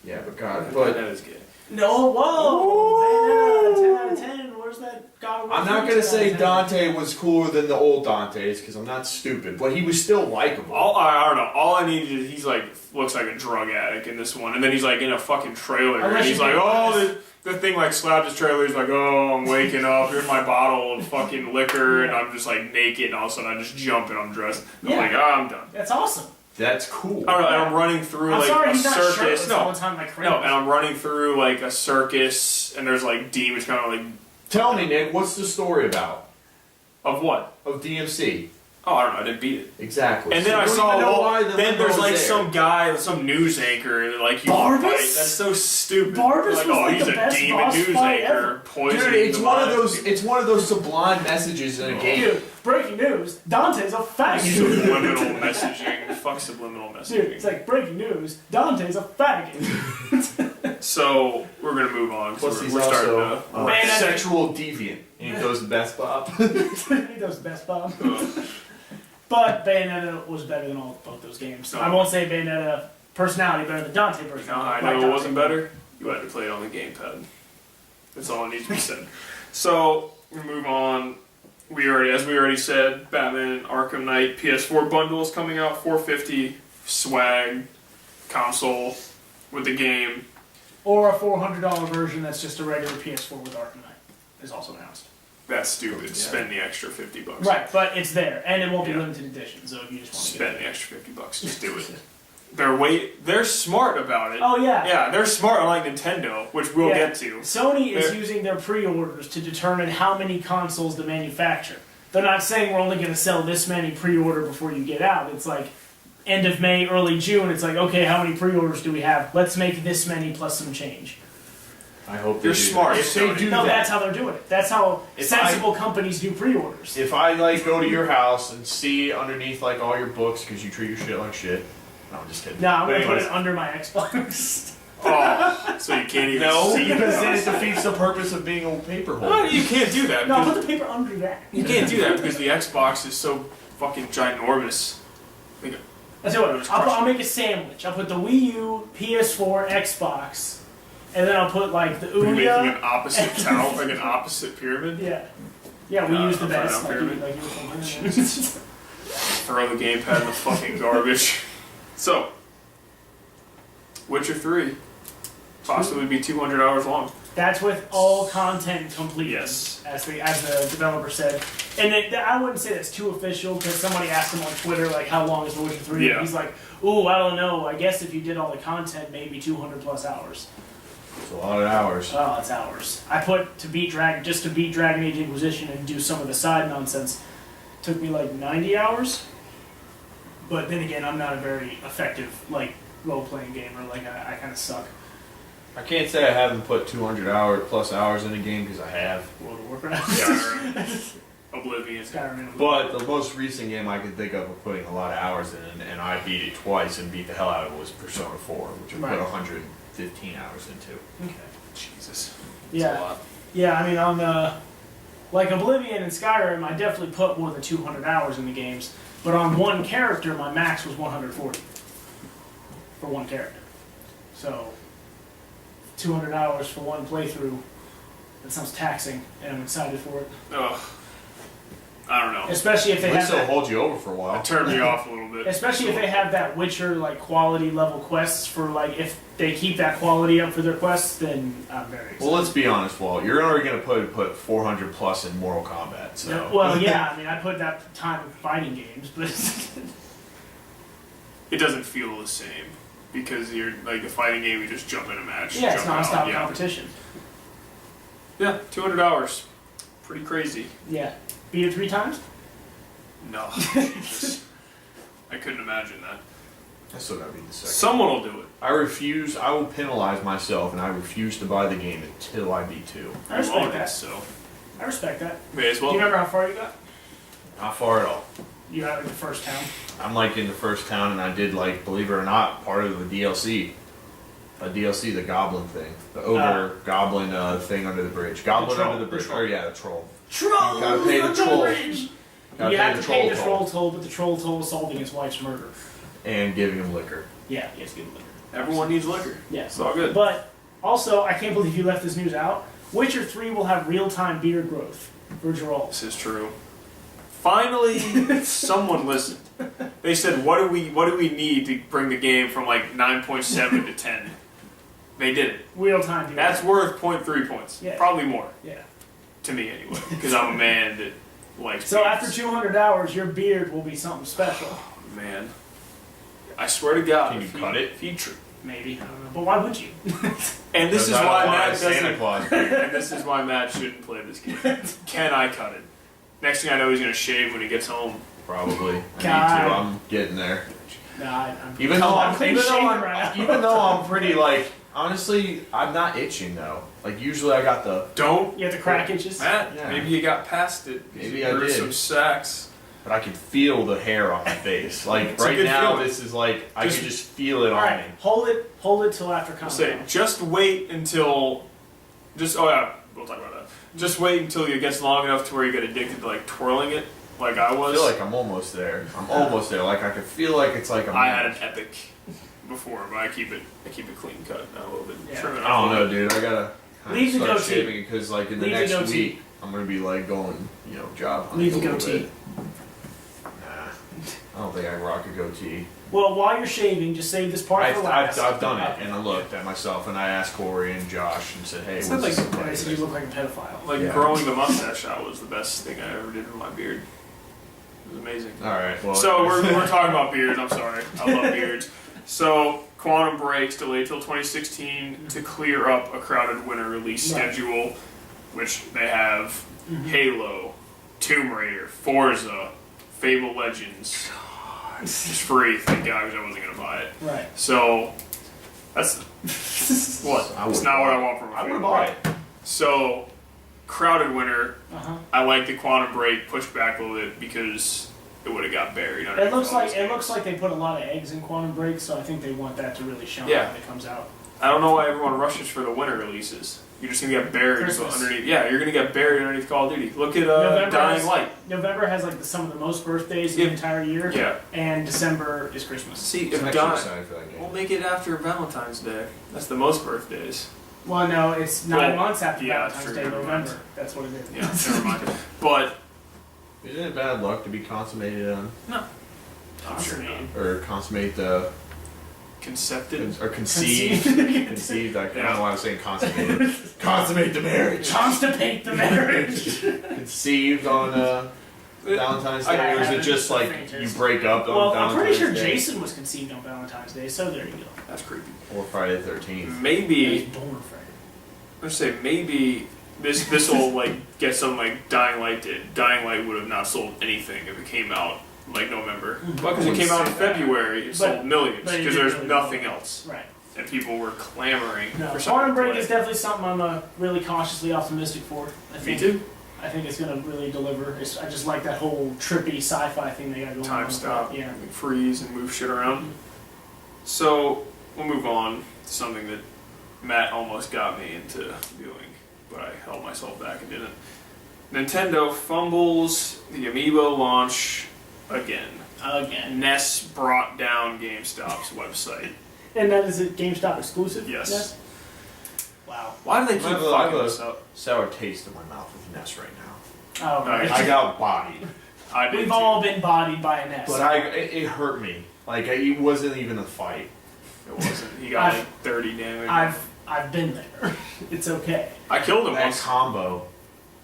Yeah, but God, But but that is good. No, whoa, Bayonetta, 10 out of 10. Where's that God of War? I'm not 10 gonna out say of 10? Dante was cooler than the old Dantes because I'm not stupid, but he was still likable. I don't know. All I need is he's like looks like a drug addict in this one, and then he's like in a fucking trailer, Unless and he's you like, get oh, honest. the thing like slapped his trailer. He's like, oh, I'm waking up. Here's my bottle of fucking liquor, and I'm just like naked, and all of a sudden I just jump and I'm dressed. I'm Yeah. like, oh, I'm done. That's awesome. That's cool. I don't know. And I'm running through I'm like sorry a he's not circus. shirtless all No, the time like no, Kratos. and I'm running through like a circus, and there's like demons kind of like Tell me, Nick, what's the story about of what? of DMC? Oh, I don't know. I didn't beat it. Exactly. And then So I you don't saw, even know well, why the then limbo there's was like there. some guy, some news anchor, like you Barbus? fight. That's so stupid. Barbus like, was oh, like he's the a best demon boss news fight anchor, ever. poisoning Dude, it's the one of lives those. people. It's one of those sublime messages in a game. Dude, breaking news. Dante's a faggot. Subliminal messaging. Fuck subliminal Dude, messaging. it's like breaking news. Dante's a faggot. So we're gonna move on. 'cause Plus, he's we're starting also to. a Man, I- sexual deviant. And he goes to Best Bob. He does best Bob. But Bayonetta was better than both those games. No. I won't say Bayonetta personality better than Dante You know personality. how I Like know it Dante. wasn't better? You had to play it on the gamepad. That's all that needs to be said. So we move on. As we already said, Batman Arkham Knight PS4 bundle is coming out. $450 swag console with the game. Or a $400 version that's just a regular PS4 with Arkham Knight is also announced. That's stupid. Yeah. Spend the extra $50. Right, but it's there, and it won't be Yeah. limited edition. So if you just want to Spend the extra $50. Just do it. They're smart about it. Oh yeah. Yeah, they're smart unlike Nintendo, which we'll Yeah. get to. Sony is They're- using their pre-orders to determine how many consoles to manufacture. They're not saying we're only going to sell this many pre-order before you get out. It's like end of May, early June. It's like, okay, how many pre-orders do we have? Let's make this many plus some change. I hope You're they do smart, that. If they Sony. do No, that, that's how they're doing it. That's how If sensible companies do pre-orders. if I like go to your house and see underneath like all your books because you treat your shit like shit. No, I'm just kidding. No, I'm But going to put anyways. it under my Xbox. Oh, so you can't even No, see because then it the defeats the purpose of being a paper No, holder. you can't do that. No, because- put the paper under that. You can't do that because the Xbox is so fucking ginormous. Like, I'll tell you what, I'll make a sandwich. I'll put the Wii U, PS4, Xbox, and then I'll put like the you're making Ouya. an opposite tower, like an opposite pyramid. Yeah. Yeah, we use the upside best. down pyramid. Like you were thinking. Throw the gamepad in the fucking garbage. So, Witcher 3 possibly be 200 hours long. That's with all content completed. Yes. As the developer said. And I wouldn't say that's too official because somebody asked him on Twitter, like, how long is The Witcher 3? Yeah. He's like, ooh, I don't know. I guess if you did all the content, maybe 200 plus hours. It's a lot of hours. Oh, that's hours. I put to beat Dragon Age Inquisition and do some of the side nonsense. Took me like 90 hours. But then again, I'm not a very effective like role-playing gamer. Like I kind of suck. I can't say I haven't put 200 plus hours in a game because I have. World of Warcraft. Skyrim, Oblivion. Skyrim. But the most recent game I could think of putting a lot of hours in, and I beat it twice and beat the hell out of it, was Persona 4, which I Right. put 115 hours into. Okay. Jesus. That's a Yeah. lot. Yeah, I mean, on the like Oblivion and Skyrim, I definitely put more than 200 hours in the games. But on one character, my max was 140 for one character. So 200 hours for one playthrough. That sounds taxing, and I'm excited for it. Ugh. I don't know. Especially if they At have least it'll that, hold you over for a while. It turned me off a little bit. especially if they have that Witcher like quality level quests for like if they keep that quality up for their quests, then I'm very excited. Well, let's be honest, Walt. You're already going to put 400 plus in Mortal Kombat, so. Yeah, well, yeah, I mean, I put that time in fighting games, but It doesn't feel the same. because you're like the fighting game. You just jump in a match. Yeah, it's jump out, non-stop yeah. competition. Yeah, $200. Pretty crazy. Yeah. Beat it 3 times? No, I couldn't imagine that. I still gotta beat the second. Someone will do it. I refuse. I will penalize myself, and I refuse to buy the game until I beat 2. I I respect won't, that. so I respect that. may as Do well. you remember how far you got? Not far at all. You got in the first town. I'm like in the first town, and I did like, believe it or not, part of the DLC. A DLC, the Goblin thing, the ogre Goblin thing under the bridge. Goblin troll, under the bridge. the troll. Oh yeah, the troll. Troll! Gotta pay the Under troll. bridge! Gotta You pay have the to pay the toll. troll toll, but the troll toll is solving his wife's murder. And giving him liquor. Yeah, yes, give him liquor. Everyone needs liquor. Yes. It's all good. But also, I can't believe you left this news out. Witcher 3 will have real-time beard growth for Geralt. This is true. Finally, someone listened. They said, "What do we need to bring the game from like 9.7 to 10?" They did it. Real-time beard That's growth. worth 0.3 points. Yeah. Probably more Yeah. to me anyway, because I'm a man that likes. So beards. after 200 hours, your beard will be something special. Man, I swear to God, Can you if cut it? If you Maybe. I don't know. But why would you? and this is Because I don't why want Matt a Santa doesn't. Claus beard. And this is why Matt shouldn't play this game. Can I cut it? Next thing I know, he's gonna shave when he gets home. Probably. I need God. to. I'm getting there. Nah, I'm Even though I'm, clean even though shaven I'm, right now. even though I'm pretty like, honestly, I'm not itching though. Like usually I got the, Don't, You have the crack itches? Matt. Yeah. Maybe you got past it. Maybe you I grew did. some sacks. but I can feel the hair on my face. Like It's a right good now, feeling. this is like I Just- can just feel it on Alright, me. hold it till after I'll Comic say, Con. just wait until. Oh yeah, we'll talk about that. Just wait until it gets long enough to where you get addicted to like twirling it, like I I was. feel like I'm almost there. I'm almost there. Like I can feel like it's like I had an epic before, but I keep it clean cut now a little bit. Yeah. Trim it I off don't a know, little dude. I gotta Leave the start goatee. shaving because like in the Leave the next goatee. week I'm gonna be like going, job hunting. Leave the a little goatee. bit. Nah, I don't think I rock a goatee. Well, while you're shaving, just save this part for last. I've done it, and I looked at myself, and I asked Corey and Josh, and said, "Hey, It's what's like- this And I like?" said you look like a pedophile. Like Yeah. growing the mustache out was the best thing I ever did with my beard. It was amazing. All right, well, So we're talking about beards. I'm sorry, I love beards. So Quantum Break's delayed till 2016 to clear up a crowded winter release Right. schedule, which they have Mhm. Halo, Tomb Raider, Forza, Fable Legends, just free. Thank God, because I wasn't gonna buy it. Right. So that's what. I It's would not what buy I it. want from a I would Fable. buy it. So crowded winter. Uh-huh. I like the Quantum Break pushed back a little bit because it would have got buried. It underneath looks all like these it games. looks like they put a lot of eggs in Quantum Break, so I think they want that to really shine Yeah. when it comes out. I don't know why everyone rushes for the winter releases. You're just gonna get buried Christmas. underneath. Yeah, you're gonna get buried underneath Call of Duty. Look at November Dying has- Light. November has like some of the most birthdays in Yeah. the entire year, Yeah. and December is Christmas. See, I'm if actually Dying, excited for that game. we'll make it after Valentine's Day. That's the most birthdays. Well, no, it's 9 Well, months after yeah, Valentine's true, Day, never November. mind. That's what it is. Yeah, never mind. But Isn't it bad luck to be consummated on, I'm sure not. or consummate the, Concepted. or conceived? Conceived. Conceived. I don't Yeah. know why I'm saying consummated. Consummate the marriage. Constipate the marriage. Conceived on Valentine's I Day, or is it just like you break up on Well, I'm Valentine's pretty sure Day? Jason was conceived on Valentine's Day, so there you go. That's creepy. Or Friday the 13th. He was Maybe born Friday. let's say maybe this will like get something like Dying Light did. Dying Light would have not sold anything if it came out like November, but because it came out in February, it sold millions but it because did there's really nothing well. else, Right. and people were clamoring No, for something. Quantum to Break play. is definitely something I'm really cautiously optimistic for. I Me think, too. I think it's going to really deliver. I just like that whole trippy sci-fi thing they got going on. Time stop, Yeah. freeze, and move shit around. So we'll move on to something that Matt almost got me into doing, but I held myself back and didn't. Nintendo fumbles the Amiibo launch again. Again. NES brought down GameStop's website. And that is a GameStop exclusive? Yes. Wow. Why do they keep I have fucking a- this up? Sour taste in my mouth with NES right now. Oh, right. I got bodied, I did We've too. all been bodied by an S. but it hurt me. Like it wasn't even a fight. It wasn't. He got I've- like 30 damage. I've been there. It's okay. I killed him That once. combo.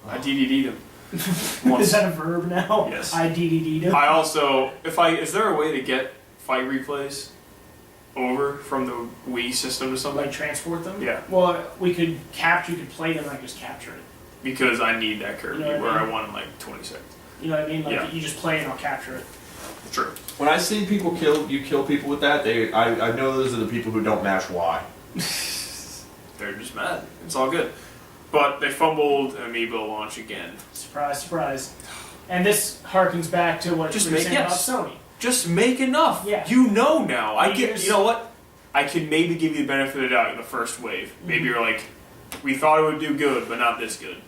I DDD'd him. Is Once. that a verb now? Yes. I DDD'd him. I also, is there a way to get fight replays? over from the Wii system to something? Like transport them? Yeah. Well, we could capture. You could play them like just capture it. Because I need that Kirby, You know what where I I mean? want in like 20 seconds. You know what I mean? Like Yeah. you just play it and I'll capture it. True. When I see people kill people with that, I know those are the people who don't mash Y. They're just mad. It's all good. But they fumbled Amiibo launch again. Surprise, surprise. And this harkens back to what Just you were make- saying yes. about Sony. Just make enough. Yeah. You know now. I get. Years. You know what? I can maybe give you the benefit of the doubt in the first wave. Maybe you're like, we thought it would do good, but not this good.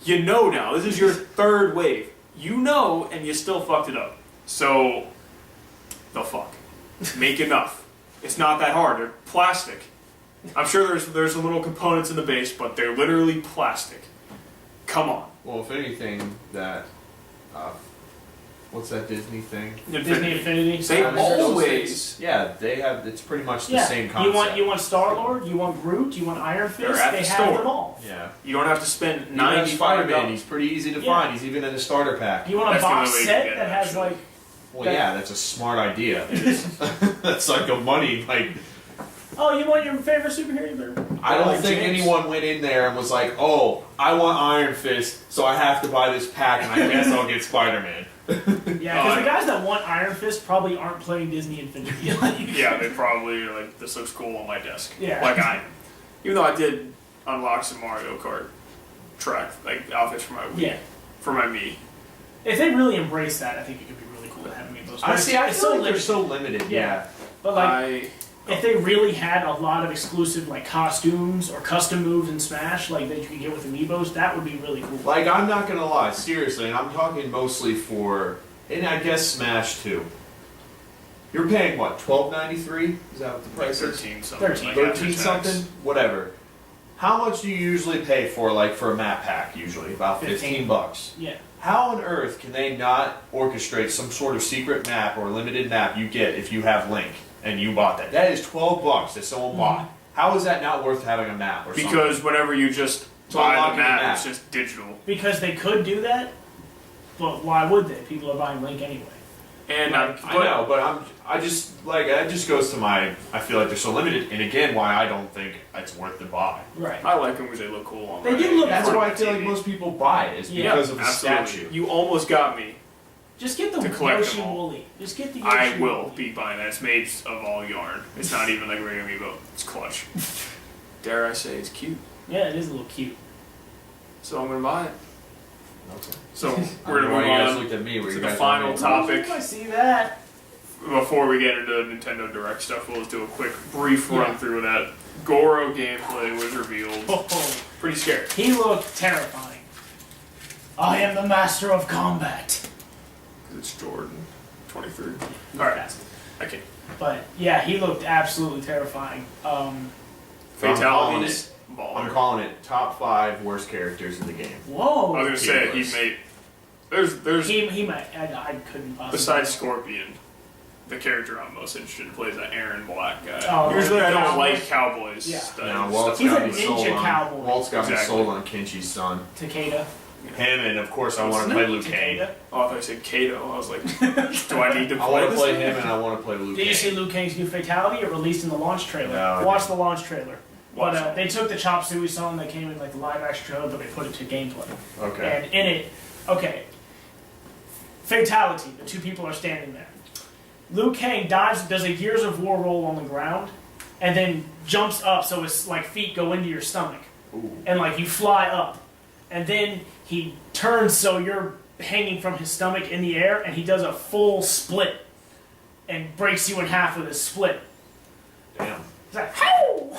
You know now. This is your third wave. You know, and you still fucked it up. So, the fuck. Make enough. It's not that hard. They're plastic. I'm sure there's some little components in the base, but they're literally plastic. Come on. Well, if anything, that what's that Disney thing? Disney Infinity. They Star Wars. always. Yeah, they have. It's pretty much the Yeah. same concept. You want Star Lord, you want Groot, you want Iron Fist. They're at They the have store. them all. Yeah. You don't have to spend Even as Spider-Man, $95. he's pretty easy to Yeah. find. He's even in the starter pack. You want a That's the box only way to set get it, that has actually. like Well, yeah, that's a smart idea. That's like a money like. oh, you want your favorite superhero? You better. I don't Like think James. anyone went in there and was like, "Oh, I want Iron Fist, so I have to buy this pack, and I guess I'll get Spider-Man." Yeah, because the guys that want Iron Fist probably aren't playing Disney Infinity. Like, Yeah, they probably are like, this looks cool on my desk. Yeah. Like I am. Even though I did unlock some Mario Kart track, like outfits for my Wii. yeah. For my Mii. If they really embrace that, I think it could be really cool to have those. I see. I It's feel like limited. they're so limited. Yeah. But like, if they really had a lot of exclusive like costumes or custom moves in Smash, like that you could get with Amiibos, that would be really cool. Like, I'm not gonna lie, seriously, and I'm talking mostly for, and I guess Smash too. You're paying what, $12.93? Is that what the price is? 13 something. 13. Like, after 13 tax. something? Whatever. How much do you usually pay for, like, for a map pack? Usually about 15 bucks. Yeah. How on earth can they not orchestrate some sort of secret map or limited map you get if you have Link and you bought that? That is 12 bucks that someone bought. How is that not worth having a map or something? Because whenever you just So buy the unlocking the map, map. it's just digital. Because they could do that, but why would they? People are buying Link anyway. And Like, I know, but I just like that just goes to my. I feel like they're so limited, and again, why I don't think it's worth the buy. Right. I like them because they look cool on They my- do look That's cool. why I feel like most people buy it is Yeah, because of the Absolutely. statue. You almost got me. Just get the To collect Yoshi them all. Woolly. Just get the Yoshi I will Woolly. be buying that. It's made of all yarn. It's not even like a regular Amiibo. It's clutch. Dare I say it's cute. Yeah, it is a little cute. So I'm gonna buy it. Okay. So I we're don't gonna know move why you guys on looked at me. Where to you the guys final were topic. I see that. Before we get into Nintendo Direct stuff, we'll just do a quick, brief Yeah. run through of that. Goro gameplay was revealed. Oh, Pretty scary. he looked terrifying. I am the master of combat. It's Jordan, 23. All right, I can't. But yeah, he looked absolutely terrifying. Fatalities. I'm Baller. calling it top 5 worst characters in the game. Whoa. I was gonna say he Ridiculous. made. There's He might. I couldn't possibly. besides Scorpion, the character I'm most interested in plays that Aaron Black guy. Oh, Usually I don't Cowboys? like cowboys. Yeah. stuff. Now, Walt's He's got a me ninja sold on. cowboy. Walt's got me Exactly. sold on Kinchi's son. Takeda. Him, and of course, I want Isn't to play it Liu Kang. Takeda? Oh, I thought I said Kato. I was like, do I need to I play want to this? play thing? him, and I want to play Liu Did Kang. you see Liu Kang's new fatality? It released in the launch trailer. No, I Watch didn't. the launch trailer. Watch But it. they took the chop suey song that came in like the live action trailer, but they put it to gameplay. Okay. And in it, okay, fatality. The two people are standing there. Liu Kang dives, does a Gears of War roll on the ground, and then jumps up so his like feet go into your stomach, Ooh. and like you fly up, and then he turns so you're hanging from his stomach in the air, and he does a full split, and breaks you in half with his split. Damn. It's like, how?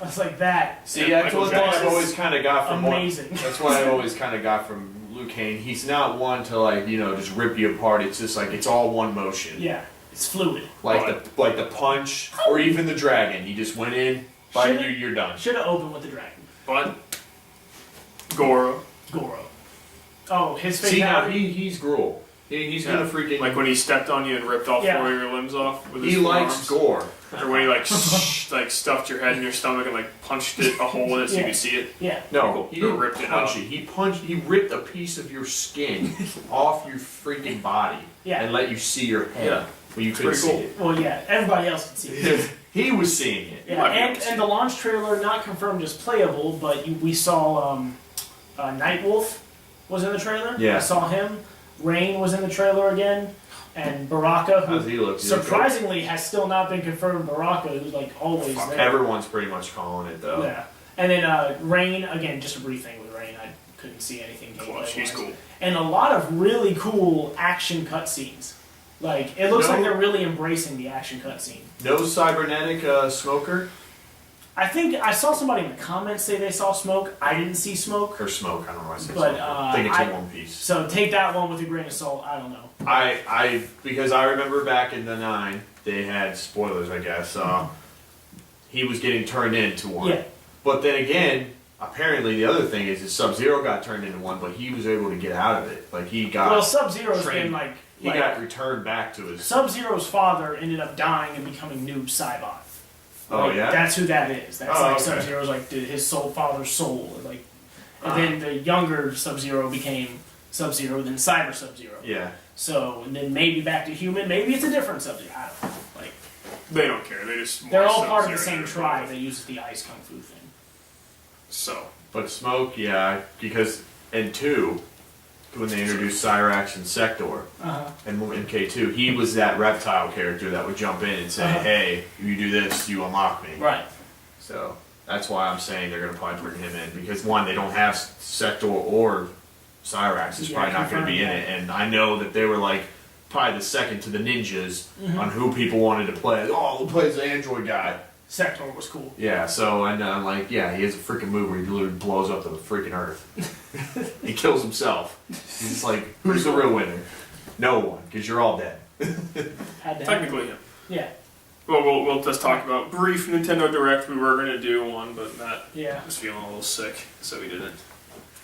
I was like that. See, Yeah, that's Michael one thing I've Jackson. always kind of got from Amazing. That's what I've always kind of got from Liu Kang. He's not one to like just rip you apart. It's just like it's all one motion. Yeah, it's fluid. Like the punch or even the dragon. He just went in, bite you, Should've- you're done. Should have opened with the dragon. But Goro, Goro. Oh, his See now fatality. he's Gruel. He's gonna freaking like when he stepped on you and ripped all Yeah. 4 of your limbs off with his he likes forearms. gore. Or when he like like stuffed your head in your stomach and like punched it a hole in it so you Yeah. could see it. Yeah. No, he Or didn't ripped it punch out. it. He ripped a piece of your skin off your freaking body Yeah. and let you see your head Yeah. when you couldn't Pretty see cool. it. Well, yeah. Everybody else can see it. He was seeing it. Yeah, and the launch trailer, not confirmed as playable, but we saw Nightwolf was in the trailer. Yeah. I saw him. Rain was in the trailer again. And Baraka, How's he look? surprisingly has still not been confirmed. Baraka, who's like always there. Everyone's pretty much calling it though. Yeah. And then Rain, again, just a brief thing with Rain. I couldn't see anything. She's cool. And a lot of really cool action cutscenes. Like, it looks like they're really embracing the action cutscene. No cybernetic smoker? I think I saw somebody in the comments say they saw smoke. I didn't see smoke. Or smoke, I don't know why I said But, smoke. I think it's in one piece. So take that one with a grain of salt. I don't know. Because I remember back in the 9, they had spoilers, I guess. He was getting turned into one. Yeah. But then again, apparently the other thing is Sub-Zero got turned into one, but he was able to get out of it. Like, he got... Well, Sub-Zero's been like... He got returned back to his... Sub-Zero's father ended up dying and becoming Noob Saibot. Oh, yeah? That's who that is. That's okay. Sub-Zero's like his father's soul. Like, and then the younger Sub-Zero became Sub-Zero, then Cyber Sub-Zero. Yeah. So, and then maybe back to human. Maybe it's a different Sub-Zero. I don't know. Like, they don't care. They're all part of the same tribe. They use the ice kung fu thing. So. But Smoke, yeah, because in 2, when they introduced Cyrax and Sector, and in K2, he was that reptile character that would jump in and say, hey, if you do this, you unlock me. Right. So that's why I'm saying they're going to probably bring him in. Because, one, they don't have Sector or Cyrax. It's probably not going to be in it. And I know that they were like probably the second to the ninjas on who people wanted to play. Oh, who plays the android guy? Sector was cool. Yeah, so and I'm like, yeah, he has a freaking move where he literally blows up the freaking earth. He kills himself. He's just like, who's the real winner? No one, because you're all dead. Technically him. Yeah. Well, we'll just talk about brief Nintendo Direct. We were going to do one, but Matt was feeling a little sick, so we didn't.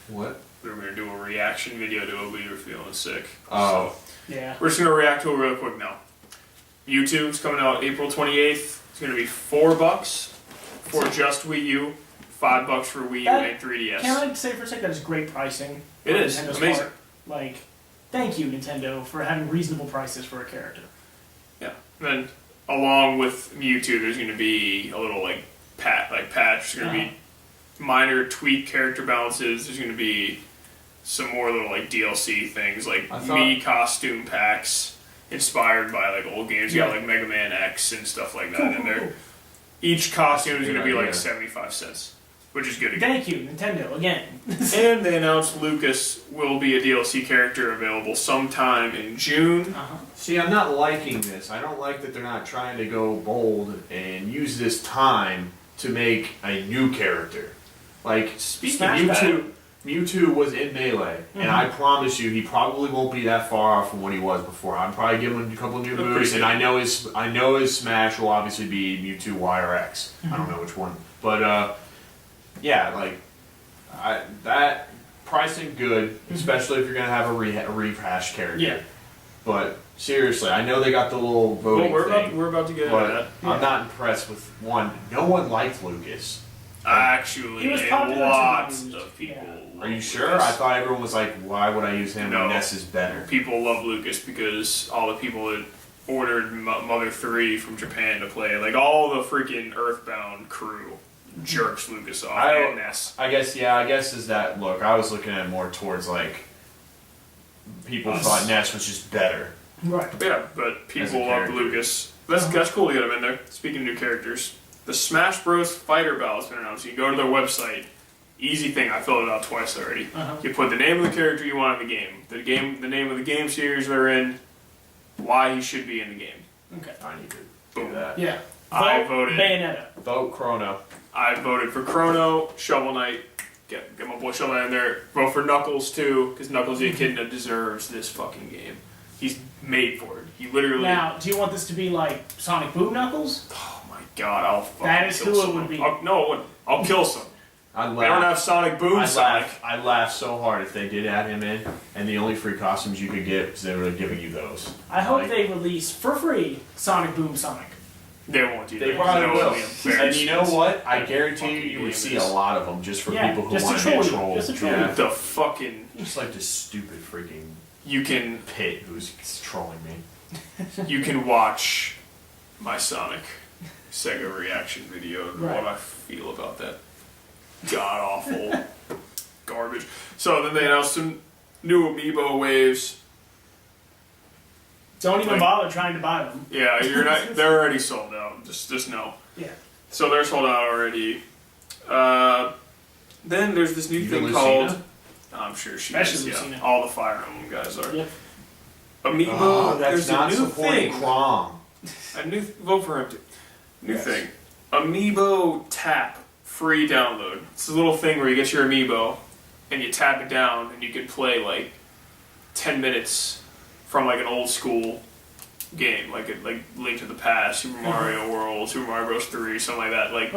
What? We were going to do a reaction video to it, but you were feeling sick. Oh. So yeah. We're just going to react to it real quick now. YouTube's coming out April 28th. It's going to be $4 for just Wii U, $5 for Wii U and 3DS. Can I say for a second that is great pricing? It is Nintendo's amazing. part. Like, thank you Nintendo for having reasonable prices for a character. Yeah. And then along with Mewtwo, there's going to be a little patch. There's going to be minor tweak character balances. There's going to be some more little DLC things like Mii costume packs. Inspired by old games, you got Mega Man X and stuff like that in there. Each costume is going to be 75 cents, which is good. Thank you, Nintendo, again. And they announced Lucas will be a DLC character available sometime in June. See, I'm not liking this. I don't like that they're not trying to go bold and use this time to make a new character. Like, speaking of Mewtwo was in Melee, and I promise you, he probably won't be that far off from what he was before. I'm probably giving him a couple new moves, and I know his Smash will obviously be Mewtwo Y or X. I don't know which one, but yeah, that pricing good, especially if you're gonna have a rehash character. Yeah. But seriously, I know they got the little voting thing. We're about to get into that. I'm not impressed with one. No one liked Lucas. Actually, lots of people. Are you sure? I thought everyone was like, why would I use him when Ness is better? People love Lucas because all the people that ordered Mother 3 from Japan to play, all the freaking Earthbound crew jerks Lucas off and Ness. I guess is that, look, I was looking at it more towards people thought Ness was just better. Right. Yeah, but people loved Lucas. That's cool to get him in there. Speaking of new characters, the Smash Bros. Fighter Battle has been announced. You go to their website. Easy thing. I filled it out twice already. You put the name of the character you want in the game, the name of the game series they're in, why he should be in the game. Okay. I need to do that. Yeah. I voted Bayonetta. Vote Chrono. I voted for Chrono, Shovel Knight. Get my boy Shovel Knight in there. Vote for Knuckles too, because Knuckles the Echidna deserves this fucking game. He's made for it. He literally. Now, do you want this to be like Sonic Boom Knuckles? Oh my god, I'll fucking that is kill who someone. It would be. No, it wouldn't. I'll kill some. I don't have Sonic Boom Sonic. I'd laugh so hard if they did add him in, and the only free costumes you could get was they were giving you those. I hope they release for free Sonic Boom Sonic. They won't do that. They probably will. And you know what? I guarantee you would see a lot of them just for people who want to be trolled. Just to troll you. The fucking... Just like this stupid freaking... You can... Pit who's trolling me. You can watch my Sonic Sega reaction video and Right. what I feel about that god awful garbage. So then they announced some new amiibo waves. Don't even Like- bother trying to buy them. Yeah, you're not. They're already sold out. Just know. Yeah. So they're sold out already. Then there's this new Even thing Lucina? called. I'm sure she Especially is. Yeah, Lucina. all the Fire Emblem guys are. Yep. Amiibo. Oh, that's there's not a new supporting thing. Crom. A new vote for him too. New Yes. thing. Amiibo tap free download. It's a little thing where you get your amiibo and you tap it down and you can play like 10 minutes from like an old school game, like Link to the Past, Super Mario World, Super Mario Bros. 3, something like that. Like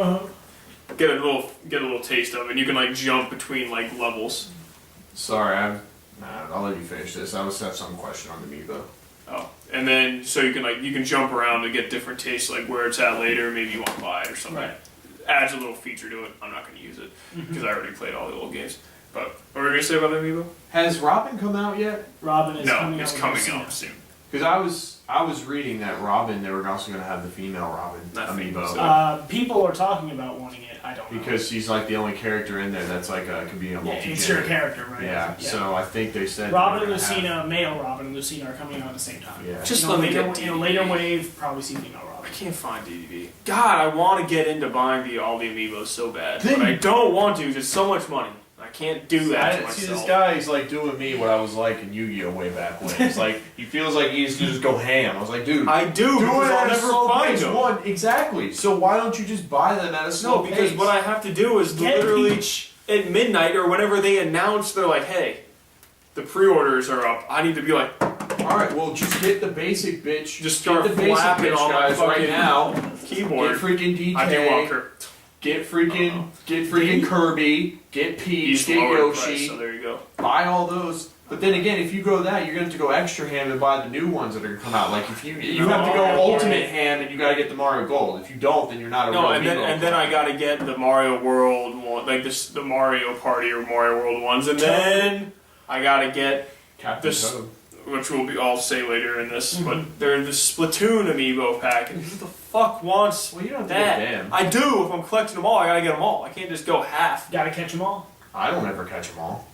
get a little taste of it. And you can like jump between like levels. Sorry, I'll let you finish this. I was have some question on the Amiibo. Oh, and then so you can jump around to get different tastes, like where it's at later. Maybe you want to buy it or something. Right. Adds a little feature to it. I'm not going to use it because I already played all the old games. But what were we going to say about the Amiibo? Has Robin come out yet? Robin is No, coming it's out. coming with Lucina. out soon. Because I was reading that Robin, they were also going to have the female Robin Nothing. Amiibo. People are talking about wanting it. I don't know. Because she's like the only character in there that's like could be a yeah, multi. it's your character, right? Yeah, so I think they said Robin they and were gonna Lucina, male Robin and Lucina are coming out at the same time. Yeah. Just in a let me later, get in a DVD. later wave, probably see female I Robin. can't find DVD. God, I want to get into buying all the Amiibos so bad, Then- but I don't want to. 'Cause it's so much money. I can't do that to See, myself. this guy is like doing me what I was like in Yu-Gi-Oh way back when. It's like he feels like he needs to just go ham. I was like, dude, I do do because it I'll at a never slow find pace. them. One exactly. So why don't you just buy them at a slow No, because pace? what I have to do is Get literally Peach. at midnight or whenever they announce, they're like, "Hey, the pre-orders are up." I need to be like, All right, well, just get the basic bitch. just start get the basic flapping bitch on my guys right fucking now. keyboard. Get freaking DK. I do want her. Get freaking Kirby. Get Peach. He's Get lower Yoshi. price, so there you go. Buy all those. But then again, if you go that, you're gonna have to go extra ham and buy the new ones that are gonna come out. Like if you have to go No. ultimate ham and you gotta get the Mario Gold. If you don't, then you're not a No, real and then Amiibo. I gotta get the Mario World one, like the Mario Party or Mario World ones, and then I gotta get Captain this- Toad. which I'll say later in this, but they're the Splatoon amiibo pack, and who the fuck wants Well, you don't have to that? get them. I do. If I'm collecting them all, I gotta get them all. I can't just go half. Gotta catch them all. I don't ever catch them all.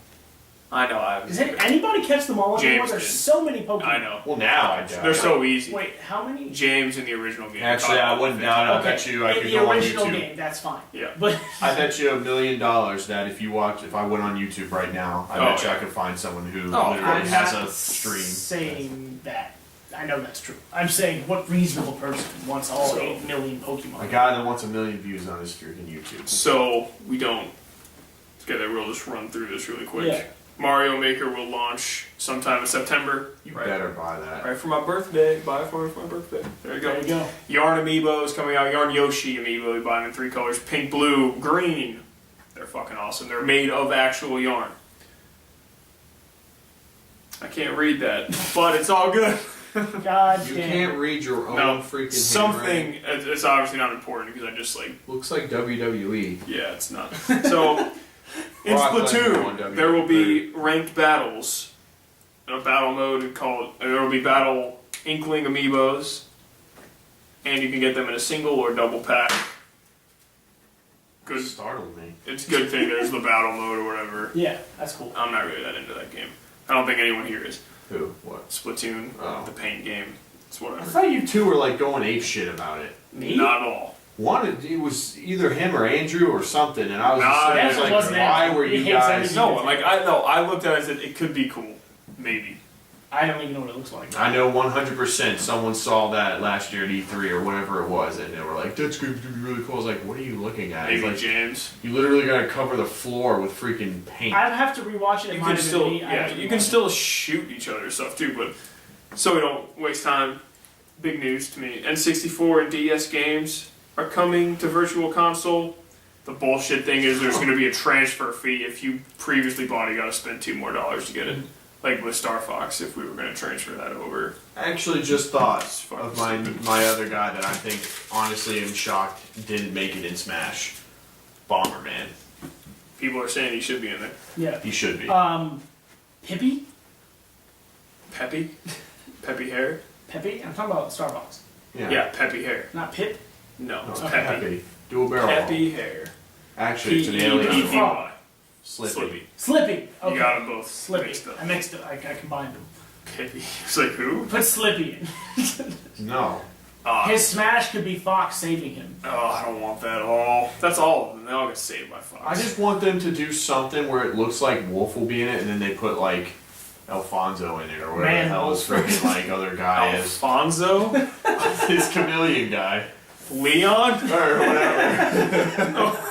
I know. I Does anybody catch them all anymore? James There's did. so many Pokemon. I know. Well, now I do. They're so easy. Wait, how many? James in the original game. Actually, caught I all wouldn't the doubt it. I Okay, bet you I in could the go on original YouTube. game, that's fine. Yeah. But I bet you $1 million that if I went on YouTube right now, I bet you I could find someone who Oh, literally I'm has not a stream. saying that. I know that's true. I'm saying what reasonable person wants all 8 million Pokemon? A guy that wants 1 million views on his freaking YouTube. So we don't. Okay, we'll just run through this really quick. Yeah. Mario Maker will launch sometime in September. You right, better buy that. right for my birthday. Buy it for me for my birthday. There you go. There you go. Yarn Amiibo is coming out. Yarn Yoshi Amiibo. You buy them in 3 colors: pink, blue, green. They're fucking awesome. They're made of actual yarn. I can't read that, but it's all good. God You damn. can't read your own No, freaking something. handwriting. It's obviously not important because I just like. Looks like WWE. Yeah, it's not. So in Brock Lesnar won Splatoon, there will be ranked battles. A battle mode called. There will be battle Inkling Amiibos, and you can get them in a single or double pack. Good. Startled me. It's a good thing there's the battle mode or whatever. Yeah, that's cool. I'm not really that into that game. I don't think anyone here is. Who? What? Splatoon, Oh. the paint game. It's I whatever. thought you two were like going ape shit about it. Me? Not at all. It was either him or Andrew or something, and I was Nah, just saying, Andrew like, wasn't why Andrew. were He you hates guys? everything. No, like I looked at it and said it could be cool, maybe. I don't even know what it looks like. I know 100% someone saw that last year at E3 or whatever it was, and they were like, that's going to be really cool. I was like, what are you looking at? It's Maybe like, James. you literally got to cover the floor with freaking paint. I'd have to rewatch it. It You might can have still, been me. I'd have yeah, to you can rewatch still shoot each other stuff too, but so we don't waste time. Big news to me. N64 and DS games are coming to Virtual Console. The bullshit thing is there's going to be a transfer fee if you previously bought it. You got to spend $2 more to get it. Like with Star Fox, if we were going to transfer that over. I actually just thought It's fucking of my stupid. my other guy that I think, honestly, am shocked didn't make it in Smash. Bomberman. People are saying he should be in there. it. Yeah. He should be. Pippi? Peppy? Peppy hair? Peppy? I'm talking about Starbucks. yeah. Yeah, peppy hair. Not Pip. No, it's No, Peppy. Dual barrel. Peppy hair. Actually, it's an alien. P-E-P-P-Y. Slippy. Slippy. Okay. You got them both Slippy. mixed up. I mixed it. I combined them. Peppy. It's like who? Put Slippy in. No. His smash could be Fox saving him. Oh, I don't want that at all. That's all of them. They all get saved by Fox. I just want them to do something where it looks like Wolf will be in it, and then they put like Alfonso in it or whatever the hell his freaking like other guy is. Alfonso? His chameleon guy. Leon? Or whatever.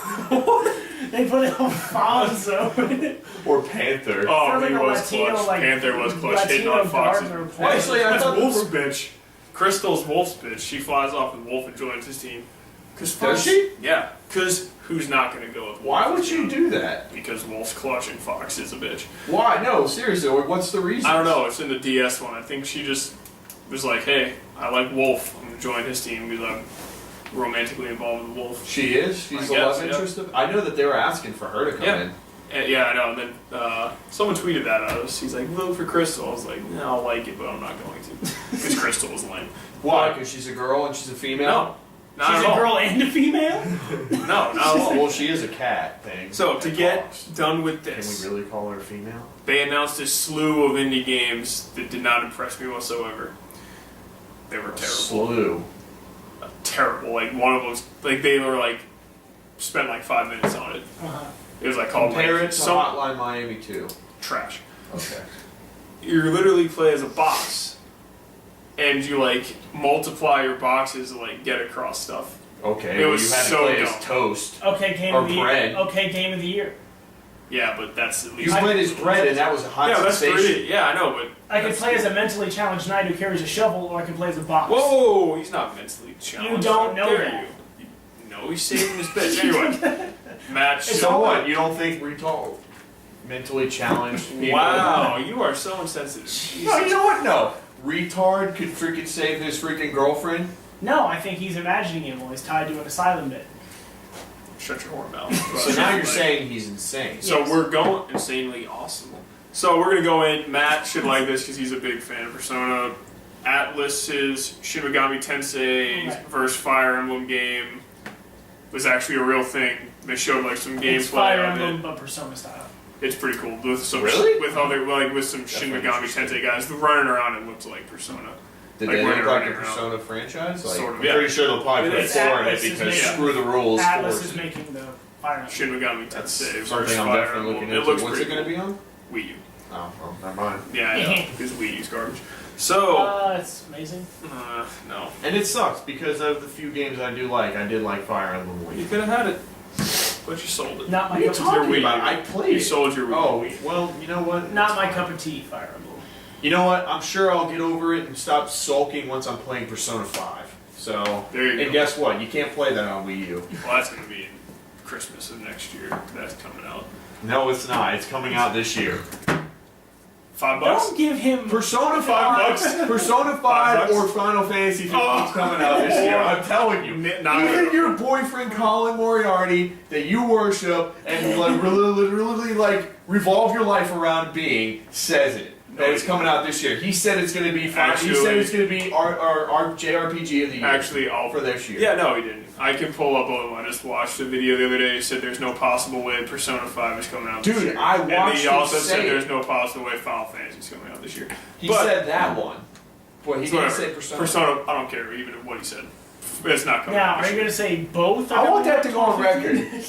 They put Alfonso in it. Or Panther. Oh, Sounds he like a was Latino, clutch. like, Panther was clutch. Hitting Latino on Fox's. gardener player. Actually, I That's thought Wolf's bitch. Crystal's Wolf's bitch. She flies off and Wolf and joins his team. Does she? Yeah. Because who's not going to go with Wolf? Why would you do that? Because Wolf's clutch and Fox is a bitch. Why? No, seriously. What's the reason? I don't know. It's in the DS one. I think she just was like, hey, I like Wolf. I'm going to join his team because I'm romantically involved with Wolf. She is? She's I the guess, love interest of. I know that they were asking for her to come in. And, yeah, I know. And then someone tweeted that at us. He's like, vote for Crystal. I was like, no, I'll like it, but I'm not going to. Because Crystal was lame. Why? Because she's a girl and she's a female? No. Not She's at a all. girl and a female? No, not at all. Well, she is a cat thing. So, to That get talks. done with Can this, we really call her a female? they announced a slew of indie games that did not impress me whatsoever. They were terrible. Slew. Terrible. Like, one of those, like, they were like, spent like 5 minutes on it. Uh-huh. It was like called Compare like, it to some Hotline Miami 2. trash. Okay. You literally play as a box, and you like multiply your boxes to like get across stuff. Okay, It well, was you had to so play as dumb. Toast. Okay, game Or of the bread. year. Okay, game of the year. Yeah, but that's at You least. played as Bread, and that was a hot Yeah, that's sensation. pretty. Yeah, I know, but I could that's play as good. a mentally challenged knight who carries a shovel, or I could play as a box. Whoa, he's not mentally challenged. don't How know dare that. you? No, he's saving his bitch. Anyway, match. So what? You don't think retard, mentally challenged people? Wow, you are so insensitive. No, you know what? No. Retard could freaking save his freaking girlfriend? No, I think he's imagining it while he's tied to an asylum bed. Shut your whore mouth. So now you're Like, saying he's insane. So Yes. we're going insanely awesome. So we're gonna go in. Matt should like this because he's a big fan of Persona. Atlas's Shin Megami Tensei Right. versus Fire Emblem game was actually a real thing. They showed like some It's gameplay Fire of Emblem, it. but Persona style. It's pretty cool with some Really? with other like with some Shin Definitely Megami interesting. Tensei guys running around. It looks like Persona. Did Like, they when look they're like a running around. Persona franchise? Like, Sort of, I'm yeah. pretty sure they'll probably put It's four in it Atlas is because making- screw the rules. Atlas force is it. making the Fire Emblem. Shin Megami That's Tensei versus something I'm Fire definitely Emblem. looking It into. looks What's it pretty going to be on? cool. Wii U. Oh, well, never mind. Yeah, I know. Because Wii U's garbage. So, It's amazing. no. And it sucks because of the few games I do like. I did like Fire Emblem You Wii. could have had it, but you sold it. Not my What are you cup of talking Wii about? U. I played You it. sold your Wii Oh, U. well, you know what? Not It's my fine. cup of tea, Fire Emblem. You know what? I'm sure I'll get over it and stop sulking once I'm playing Persona 5. So, There you and go. guess what? You can't play that on Wii U. Well, that's going to be in Christmas of next year. That's coming out. No, it's not. It's coming out this year. $5? Don't give him. Persona 5 5, Persona 5 or Final Fantasy 15 is coming out this year. I'm telling you. Even your boyfriend Colin Moriarty that you worship and like, literally like revolve your life around being says it. That it's coming out this year. He said it's going to be he said it's going to be our JRPG of the year. Actually, I'll... for this year. Yeah, no, he didn't. I can pull up I just watched a video the other day. He said there's no possible way Persona 5 is coming out this Dude, year. I And watched he him also say said it. there's no possible way Final Fantasy is coming out this year. He But- said that one. Boy, he didn't Whatever. say Persona. Persona, I don't care even what he said. It's not coming Now, out are this you year. going to say both? I want that to go on 2015? record.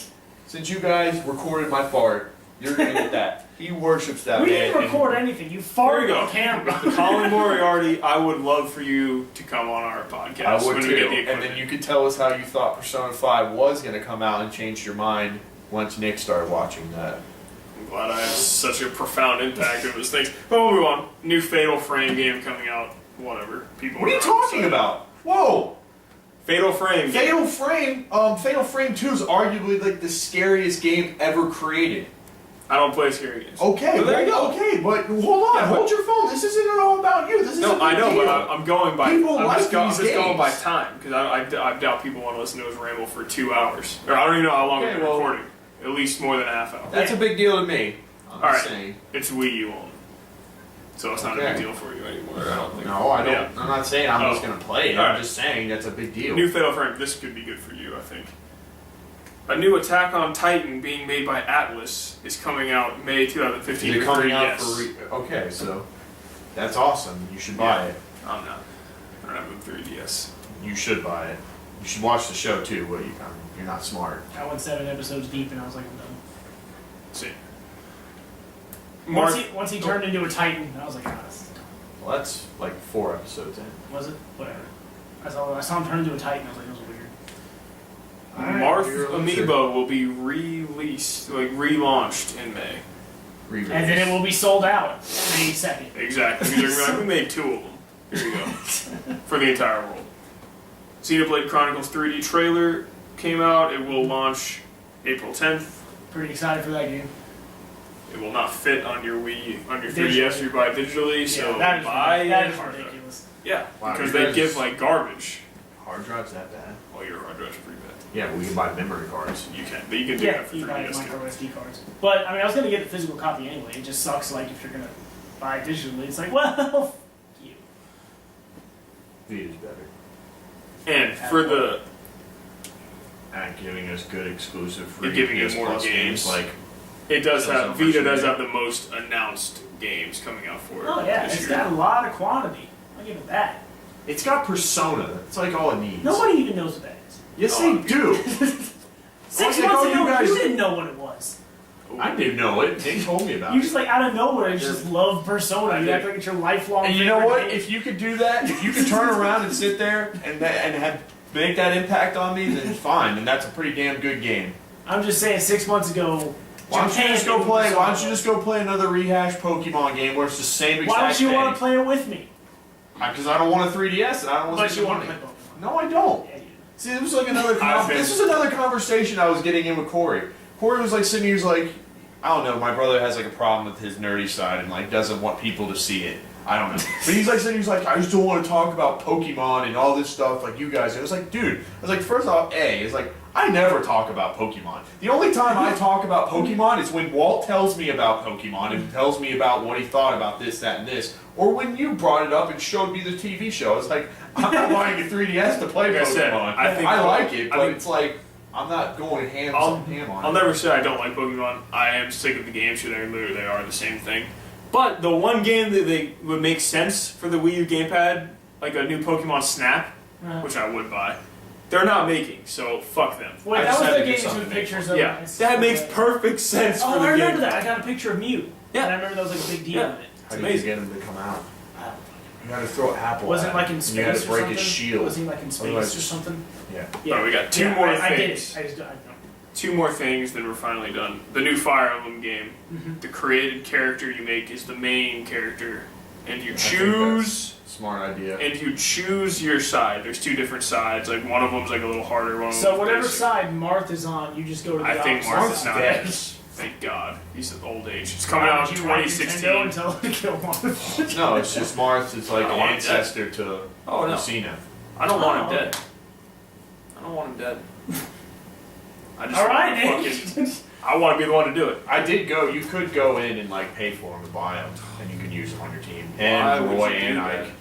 Since you guys recorded my fart, you're going to get that. He worships that We man. didn't record anything. You farted go. on camera. Colin Moriarty, I would love for you to come on our podcast. I would when too. we get the And equipment. then you could tell us how you thought Persona 5 was going to come out and change your mind once Nick started watching that. I'm glad I had such a profound impact of those things. But we'll move on. New Fatal Frame game coming out. Whatever. People. What are you talking about? Whoa! Fatal Frame. Fatal Frame 2 is arguably like the scariest game ever created. I don't play scary games. Okay, But there you go. okay, but hold on, Yeah, but- hold your phone. This isn't at all about you. This is No, I know, but I'm going by. People I'm like just, I'm these just going by games. time because I doubt people want to listen to us ramble for 2 hours. Or I don't even know how long Okay, we've been well- recording. At least more than a half hour. That's a big deal to me. I'm All just right. saying. It's Wii U only. So it's not a big deal for you anymore. I don't think. No, I don't. Yeah. I'm not saying I'm just gonna play it. All I'm right. just saying that's a big deal. New Fatal Frame. This could be good for you, I think. A new Attack on Titan being made by Atlas is coming out May 2015. Is it coming out 3DS. for? Okay, so that's awesome. You should buy it. I'm not. I don't have a 3DS. You should buy it. You should watch the show too. But you're not smart. I went 7 episodes deep and I was like, I'm done. See. Once he turned into a Titan, I was like, ah, this is dumb. Well, that's like 4 episodes in. Was it? Whatever. I saw him turn into a Titan, I was like, that was weird. Marth Amiibo will be released, like relaunched in May. Re-release. And then it will be sold out May 2nd. Exactly. They're gonna be like, we made 2 of them. Here you go. For the entire world. Xenoblade Chronicles 3D trailer came out. It will launch April 10th. Pretty excited for that game. It will not fit on your Wii, on your 3DS Digitally. if you buy it digitally, so that is buy that it. is ridiculous. Yeah, Wow, because you they guys- give like garbage. Hard drives that bad? Well, your hard drives are pretty bad. Yeah, but we can buy memory cards. You can, but you can do Yeah, that for you buy 3DS. micro SD cards. But I mean, I was gonna get the physical copy anyway. It just sucks. Like if you're gonna buy it digitally, it's like, well, f- you. Vita's better. And for the And giving us good exclusive free They're giving you PS more Plus games. like it does There's have no Vita does version. have the most announced games coming out for it. Oh yeah, this it's year. got a lot of quantity. I'll give it that. it's got Persona. That's like all it needs. Nobody even knows what that is. Yes, Oh, they do. 6 like, months oh, ago, you guys- you didn't know what it was. I didn't know it. They told me about You it. just like out of nowhere, you just love Persona. You act like it's your lifelong. And you know favorite what? game. If you could do that, if you could turn around and sit there and make that impact on me, then fine. Then that's a pretty damn good game. I'm just saying, 6 months ago. Why don't you Japan just go knew play? Persona Why don't you was. just go play another rehashed Pokemon game where it's the same exact Why don't you thing? want to play it with me? Because I don't want a 3DS and I don't want But to you want money. to play Pokemon. No, I don't. Yeah, you do. See, this was like another. I've been- This was another conversation I was getting in with Corey. Corey was like sitting here, he was like, I don't know. My brother has like a problem with his nerdy side and like doesn't want people to see it. I don't know. But he's like sitting, he's like, I just don't want to talk about Pokemon and all this stuff like you guys. And I was like, dude. I was like, first off, it's like I never talk about Pokemon. The only time I talk about Pokemon is when Walt tells me about Pokemon and tells me about what he thought about this, that, and this. Or when you brought it up and showed me the TV show. It's like, I'm not buying a 3DS to play Like I Pokemon. said, I think- I like it, I but think- it's like, I'm not going ham on it. I'll never say I don't like Pokemon. I am sick of the games because they are the same thing. But the one game that they would make sense for the Wii U gamepad, like a new Pokemon Snap, which I would buy, they're not making. So fuck them. Wait, I that just was had the to do game something with to make pictures of. Yeah, it. that makes perfect sense for Oh, the I game. remember that. I got a picture of Mew. Yeah. And I remember that was like a big deal Yeah. in it. How do you amazing. get him to come out? I don't know. You had to throw Apple. Was at it like him, in space and you had to or break something? his shield. Was he like in space Otherwise or just- something? Yeah. Alright, we got two Yeah, more I did things. it. I don't know. 2 more things, then we're finally done. The new Fire Emblem game. Mhm. The created character you make is the main character, and you I think choose. Smart idea. And you choose your side. There's 2 different sides. Like one of them's like a little harder. One. So of whatever them's side Marth is on, you just go to the I think opposite Marth is side. not. dead. Thank God. He's an old age. It's coming Why out would in you write Nintendo 2016. and tell them to kill Marth? No, it's just Marth. It's like I don't an want him ancestor to Oh no, Lucina. I don't want him Oh, dead. I don't want him dead. I just All right, want Nick. to fucking. I want to be the one to do it. I did go. You could go in and like pay for him to buy them, and you could use them on your team. Why And would Roy you do and that? Ike.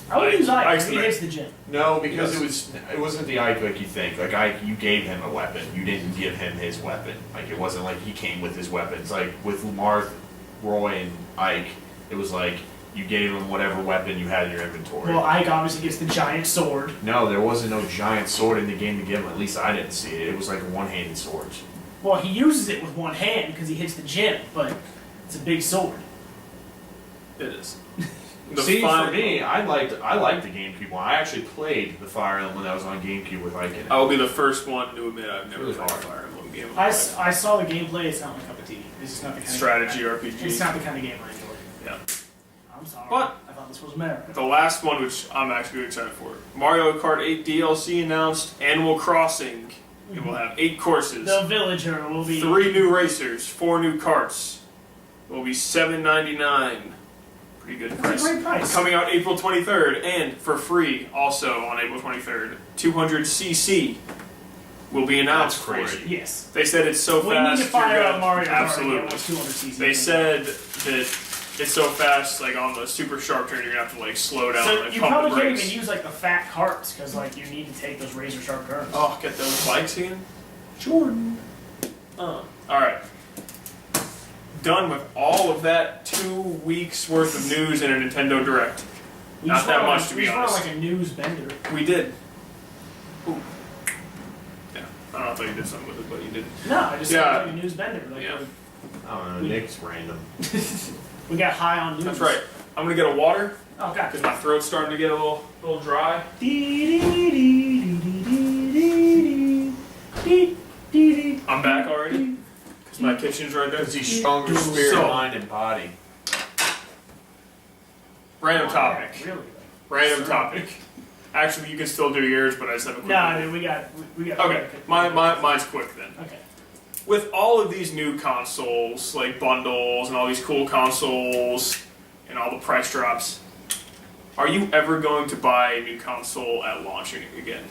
I would use Ike. Ike's He the hits the gym. No, because Yes. it wasn't the Ike like you think. Like Ike, you gave him a weapon. You didn't give him his weapon. Like it wasn't like he came with his weapons. Like with Marth, Roy, and Ike, it was like you gave him whatever weapon you had in your inventory. Well, Ike obviously gets the giant sword. No, there wasn't no giant sword in the game to give him. At least I didn't see it. It was like one-handed swords. Well, he uses it with one hand because he hits the gym, but it's a big sword. It is. See, for me, I liked the GameCube one. I actually played the Fire Emblem when that was on GameCube with Ike in it. I will be the first one to admit I've never Really played a hard. Fire Emblem game. I saw the gameplay. It's not my cup of tea. It's just not the kind Strategy of RPG. It's not the kind of game I enjoy. Yeah. I'm sorry. But- I thought this was America. The last one, which I'm actually excited for, Mario Kart 8 DLC announced. Animal Crossing. It will have 8 courses. The villager will be 3 new racers, 4 new carts. It will be $7.99. Pretty good That's price. a great price. Coming out April 23rd, and for free, also on April 23rd, 200cc will be announced That's for crazy. it. Yes. They said it's so We fast. need to fire you're up gonna- Mario Kart Absolutely. again with 200 cc. They said that it's so fast, like on the super sharp turn, you're gonna have to like slow down So and you pump probably the can't brakes. even use like the fat carts because like you need to take those razor sharp turns. Oh, get those bikes again. Jordan. All right. Done with all of that 2 weeks worth of news in a Nintendo Direct. We Not just that went on- much, to we be just went on honest. like a news bender. We did. Ooh. Yeah, I don't know if you did something with it, but you did. No, I just Yeah. said like a news bender. Like Yeah. I don't know. Nick's random. we got high on news. That's right. I'm gonna get a water Oh god. because my throat's starting to get a little dry. I'm back already because my kitchen's right there. Because he's stronger spirit, So- mind, and body. Random topic. Really? Random topic. Actually, you can still do yours, but I just have a quick. No, one. I mean we got. Okay, mine's quick then. Okay. With all of these new consoles, like bundles and all these cool consoles and all the price drops, are you ever going to buy a new console at launch again?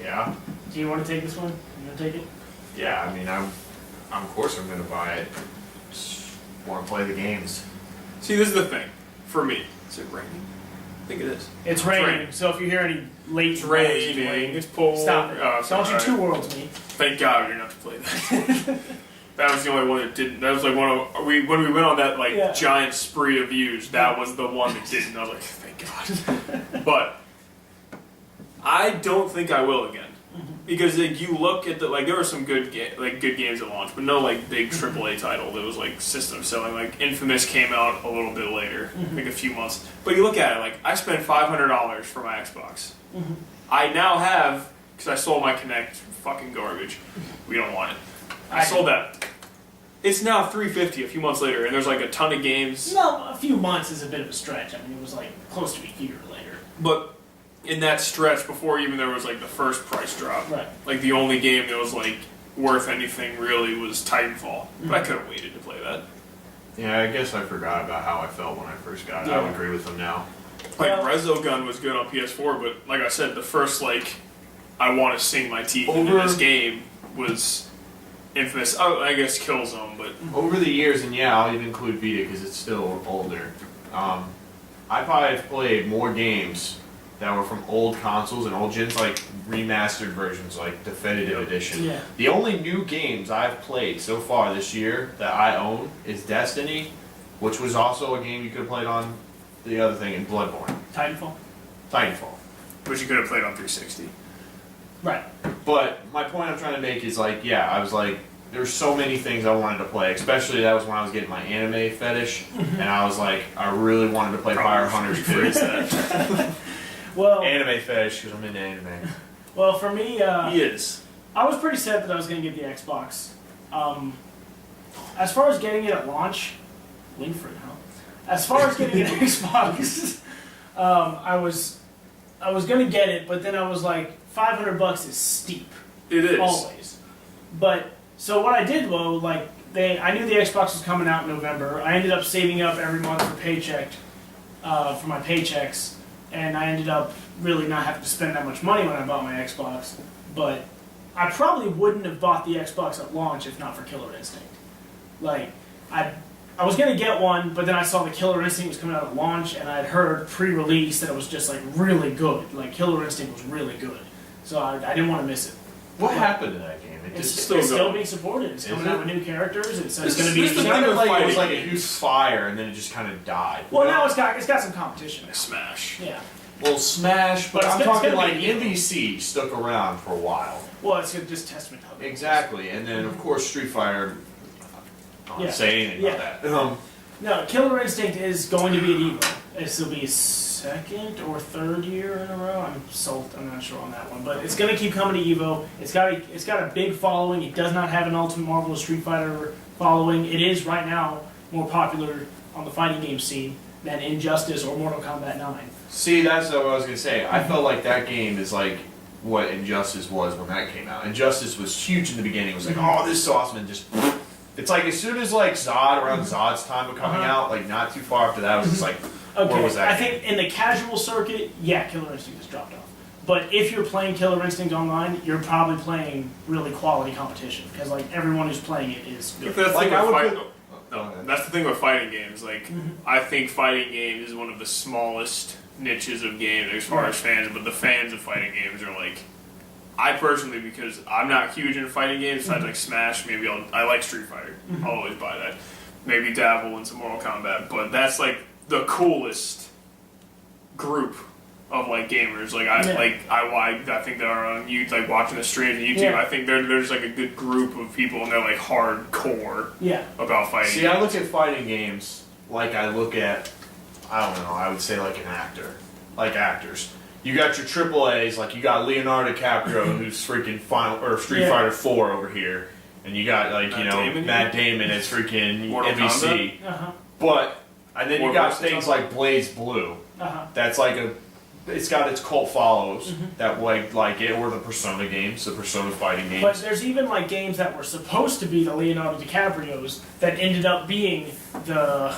Yeah. Do you want to take this one? You want to take it? Yeah, I mean, of course I'm going to buy it. Just want to play the games. See, this is the thing for me. Is it raining? I think it is. It's raining, so if you hear any late It's raining. It's pouring. Stop it. Oh, Don't you sorry. two worlds me. Thank God we didn't have to play that. That was the only one that didn't. That was like one of when we went on that like Yeah. giant spree of views. That was the one that didn't. I was like, thank God. But I don't think I will again because like you look at the like there were some good good games at launch, but no like big AAA title that was like system selling. Like Infamous came out a little bit later, like a few months. But you look at it like I spent $500 for my Xbox. I now have because I sold my Kinect, fucking garbage. We don't want it. I sold that. It's now $350 a few months later, and there's like a ton of games. No, a few months is a bit of a stretch. I mean, it was like close to a year later. But in that stretch, before even there was like the first price drop, Right. like the only game that was like worth anything really was Titanfall. But I could have waited to play that. Yeah, I guess I forgot about how I felt when I first got it. I Yeah. would agree with him now. Like Well- Resogun was good on PS4, but like I said, the first like I want to sing my teeth into Over- this game was Infamous. Oh, I guess Killzone, but Over the years, and yeah, I'll even include Vita because it's still older. I probably have played more games that were from old consoles and old gens, like remastered versions, like Definitive Edition. Yeah. The only new games I've played so far this year that I own is Destiny, which was also a game you could have played on the other thing in Bloodborne. Titanfall. Titanfall. which you could have played on 360. Right. But my point I'm trying to make is like, yeah, I was like, there's so many things I wanted to play, especially that was when I was getting my anime fetish, and I was like, I really wanted to play Fire Hunters 2. Well, Anime fetish, because I'm into anime. well, for me, He is. I was pretty sad that I was going to get the Xbox. As far as getting it at launch, Winfrey, huh? As far as getting an Xbox, I was going to get it, but then I was like, $500 is steep. It is. Always. But so what I did though, like I knew the Xbox was coming out in November. I ended up saving up every month for for my paychecks, and I ended up really not having to spend that much money when I bought my Xbox. But I probably wouldn't have bought the Xbox at launch if not for Killer Instinct. Like I was gonna get one, but then I saw the Killer Instinct was coming out at launch, and I'd heard pre-release that it was just like really good. Like Killer Instinct was really good, so I didn't want to miss it. What happened to that game? It It's just still still going. being supported. It's Is coming it? out with new characters. It's This going to is- be. this is the thing sounded with like it was fighting like a games. huge fire and then it just kind of died. Well, now it's got some competition. Now. Smash. Yeah. Well, Smash, but But it's I'm gonna- talking it's like gonna be- NBC stuck around for a while. Well, it's just testament of it. Exactly, and then of course Street Fighter. I don't Yeah. say anything Yeah. about that. No, Killer Instinct is going to be at Evo. This will be second or third year in a row. I'm not sure on that one, but it's going to keep coming to Evo. It's got a big following. It does not have an Ultimate Marvel or Street Fighter following. It is right now more popular on the fighting game scene than Injustice or Mortal Kombat 9. See, that's what I was gonna say. I felt like that game is like what Injustice was when that came out. Injustice was huge in the beginning. It was like, oh, this is awesome, and just. It's like as soon as like Zod around Zod's time of coming out, like not too far after that, it was just like, Okay, where was that? I think in the casual circuit, yeah, Killer Instinct has dropped off. But if you're playing Killer Instinct online, you're probably playing really quality competition because like everyone who's playing it is good. That's Like, like I would fight. put- No, that's the thing with fighting games. Like, I think fighting games is one of the smallest niches of games as far as fans, but the fans of fighting games are like, I personally, because I'm not huge into fighting games, besides like Smash, maybe I like Street Fighter. I'll always buy that. Maybe dabble in some Mortal Kombat, but that's like the coolest group of like gamers. Like I think they're on you like watching the streams on YouTube. I think there's like a good group of people and they're like hardcore about fighting. See, I look at fighting games like I look at, I don't know, I would say like an actor, like actors. You got your triple A's, like you got Leonardo DiCaprio, who's freaking Street Fighter 4 over here, and you got like Matt Damon as freaking NBC. But and then you got things like Blaze Blue. That's like it's got its cult follows that like it, or the Persona games, the Persona fighting games. But there's even like games that were supposed to be the Leonardo DiCaprios that ended up being the.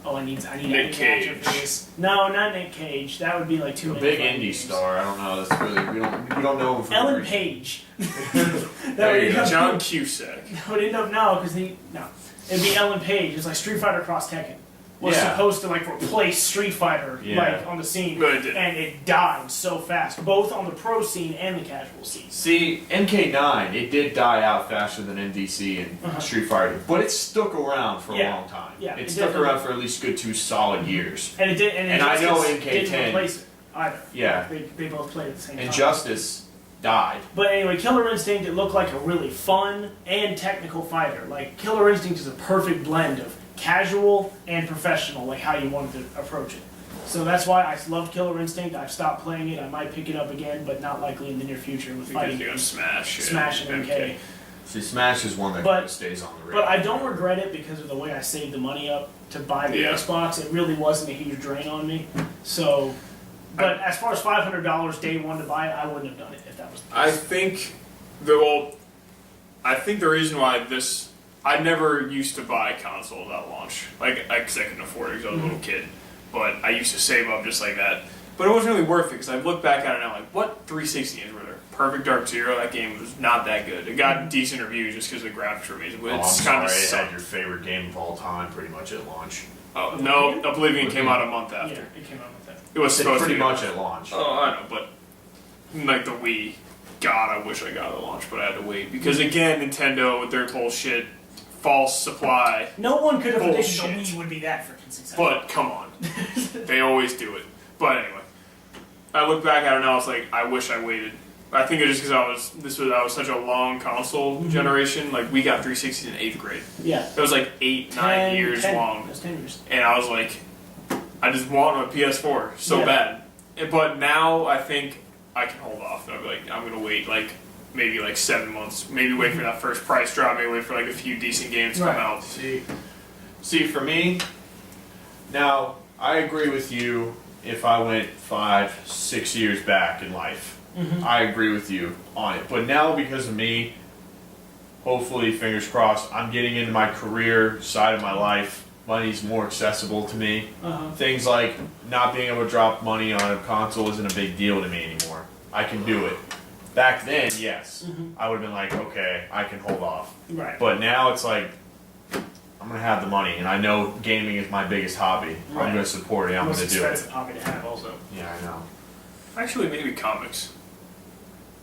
Oh, I need Nick Cage. For this. No, not Nick Cage. That would be like too a many big indie games. star. I don't know. That's really we don't know him for Ellen Page. There you go. John Cusack. That would end up it'd be Ellen Page. It's like Street Fighter Cross Tekken was supposed to like replace Street Fighter like on the scene, but it didn't. And it died so fast, both on the pro scene and the casual scene. See, MK9, it did die out faster than NDC and Street Fighter, but it stuck around for a long time. Yeah, it stuck around for at least good 2 solid years. And it did. And I know didn't MK10 replace it either. Yeah, they both played at the same time. Injustice died. But anyway, Killer Instinct, it looked like a really fun and technical fighter. Like, Killer Instinct is a perfect blend of casual and professional, like how you wanted to approach it. So that's why I love Killer Instinct. I've stopped playing it. I might pick it up again, but not likely in the near future with fighting games. Smash and MK. See, Smash is one that kind of stays on the radar. But I don't regret it because of the way I saved the money up to buy the Xbox. It really wasn't a huge drain on me. So, but as far as $500 day one to buy it, I wouldn't have done it if that was the case. I think the reason why I never used to buy consoles at launch, because I couldn't afford it because I was a little kid. But I used to save up just like that. But it wasn't really worth it because I look back at it now like, what 360 games were there? Perfect Dark Zero, that game was not that good. It got decent reviews just because the graphics were amazing. But I'm it's kind sorry, of it had your favorite game of all time pretty much at launch. Oh, no, Oblivion came out a month after. Yeah, it came out with that. It was supposed pretty to much at launch. Oh, I know, but like the Wii, God, I wish I got it at launch, but I had to wait. Because again, Nintendo with their whole shit, false supply. No one could have predicted the Wii would be that freaking successful. But come on, they always do it. But anyway, I look back at it now. I was like, I wish I waited. I think it's just because I was such a long console generation. Like we got 360s in 8th grade. Yeah, it was like 9 years long. It was 10 years. And I was like, I just want a PS4 so bad. But now I think I can hold off. I'll be like, I'm gonna wait maybe 7 months. Maybe wait for that first price drop. Maybe wait for a few decent games to come out. See, for me, now I agree with you. If I went 5-6 years back in life, I agree with you on it. But now, because of me, hopefully, fingers crossed, I'm getting into my career side of my life. Money's more accessible to me. Things like not being able to drop money on a console isn't a big deal to me anymore. I can do it. Back then, yes, I would have been like, okay, I can hold off. Right. But now it's like, I'm going to have the money, and I know gaming is my biggest hobby. Right. I'm going to support it. I'm going to do it. Most expensive hobby to have, also. Yeah, I know. Actually, maybe comics.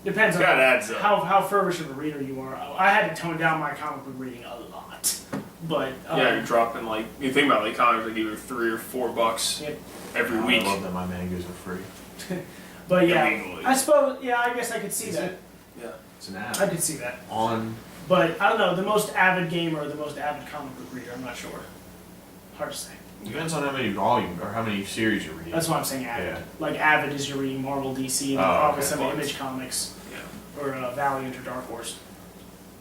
Depends on adds up. how furbish of a reader you are. I had to tone down my comic book reading a lot. But you're dropping you think about comics either $3 or $4 every week. I love that my mangas are free. But illegally. I suppose I guess I could see that. Yeah, it's an ad. I could see that. But I don't know, the most avid gamer or the most avid comic book reader, I'm not sure. Hard to say. Depends on how many volumes or how many series you're reading. That's why I'm saying avid. Yeah. Like avid is you're reading Marvel, DC, and probably some Image comics. Yeah. Or Valiant or Dark Horse.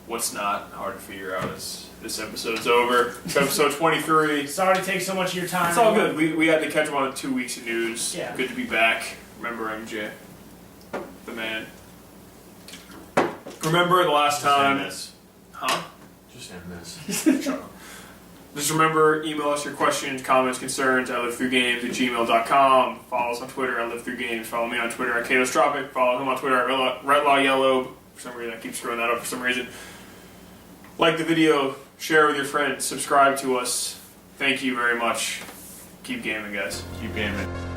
What's not hard to figure out is this episode's over. It's episode 23. Sorry to take so much of your time. It's all good. We had to catch up on 2 weeks of news. Yeah. Good to be back. Remember MJ, the man. Remember the last time? Huh? Just end this. Shut up. Just remember, email us your questions, comments, concerns at livethroughgames@gmail.com. Follow us on Twitter at livethroughgames. Follow me on Twitter at KatosTropic. Follow him on Twitter at RedLawYellow. For some reason, I keep screwing that up for some reason. Like the video, share with your friends, subscribe to us. Thank you very much. Keep gaming, guys. Keep gaming.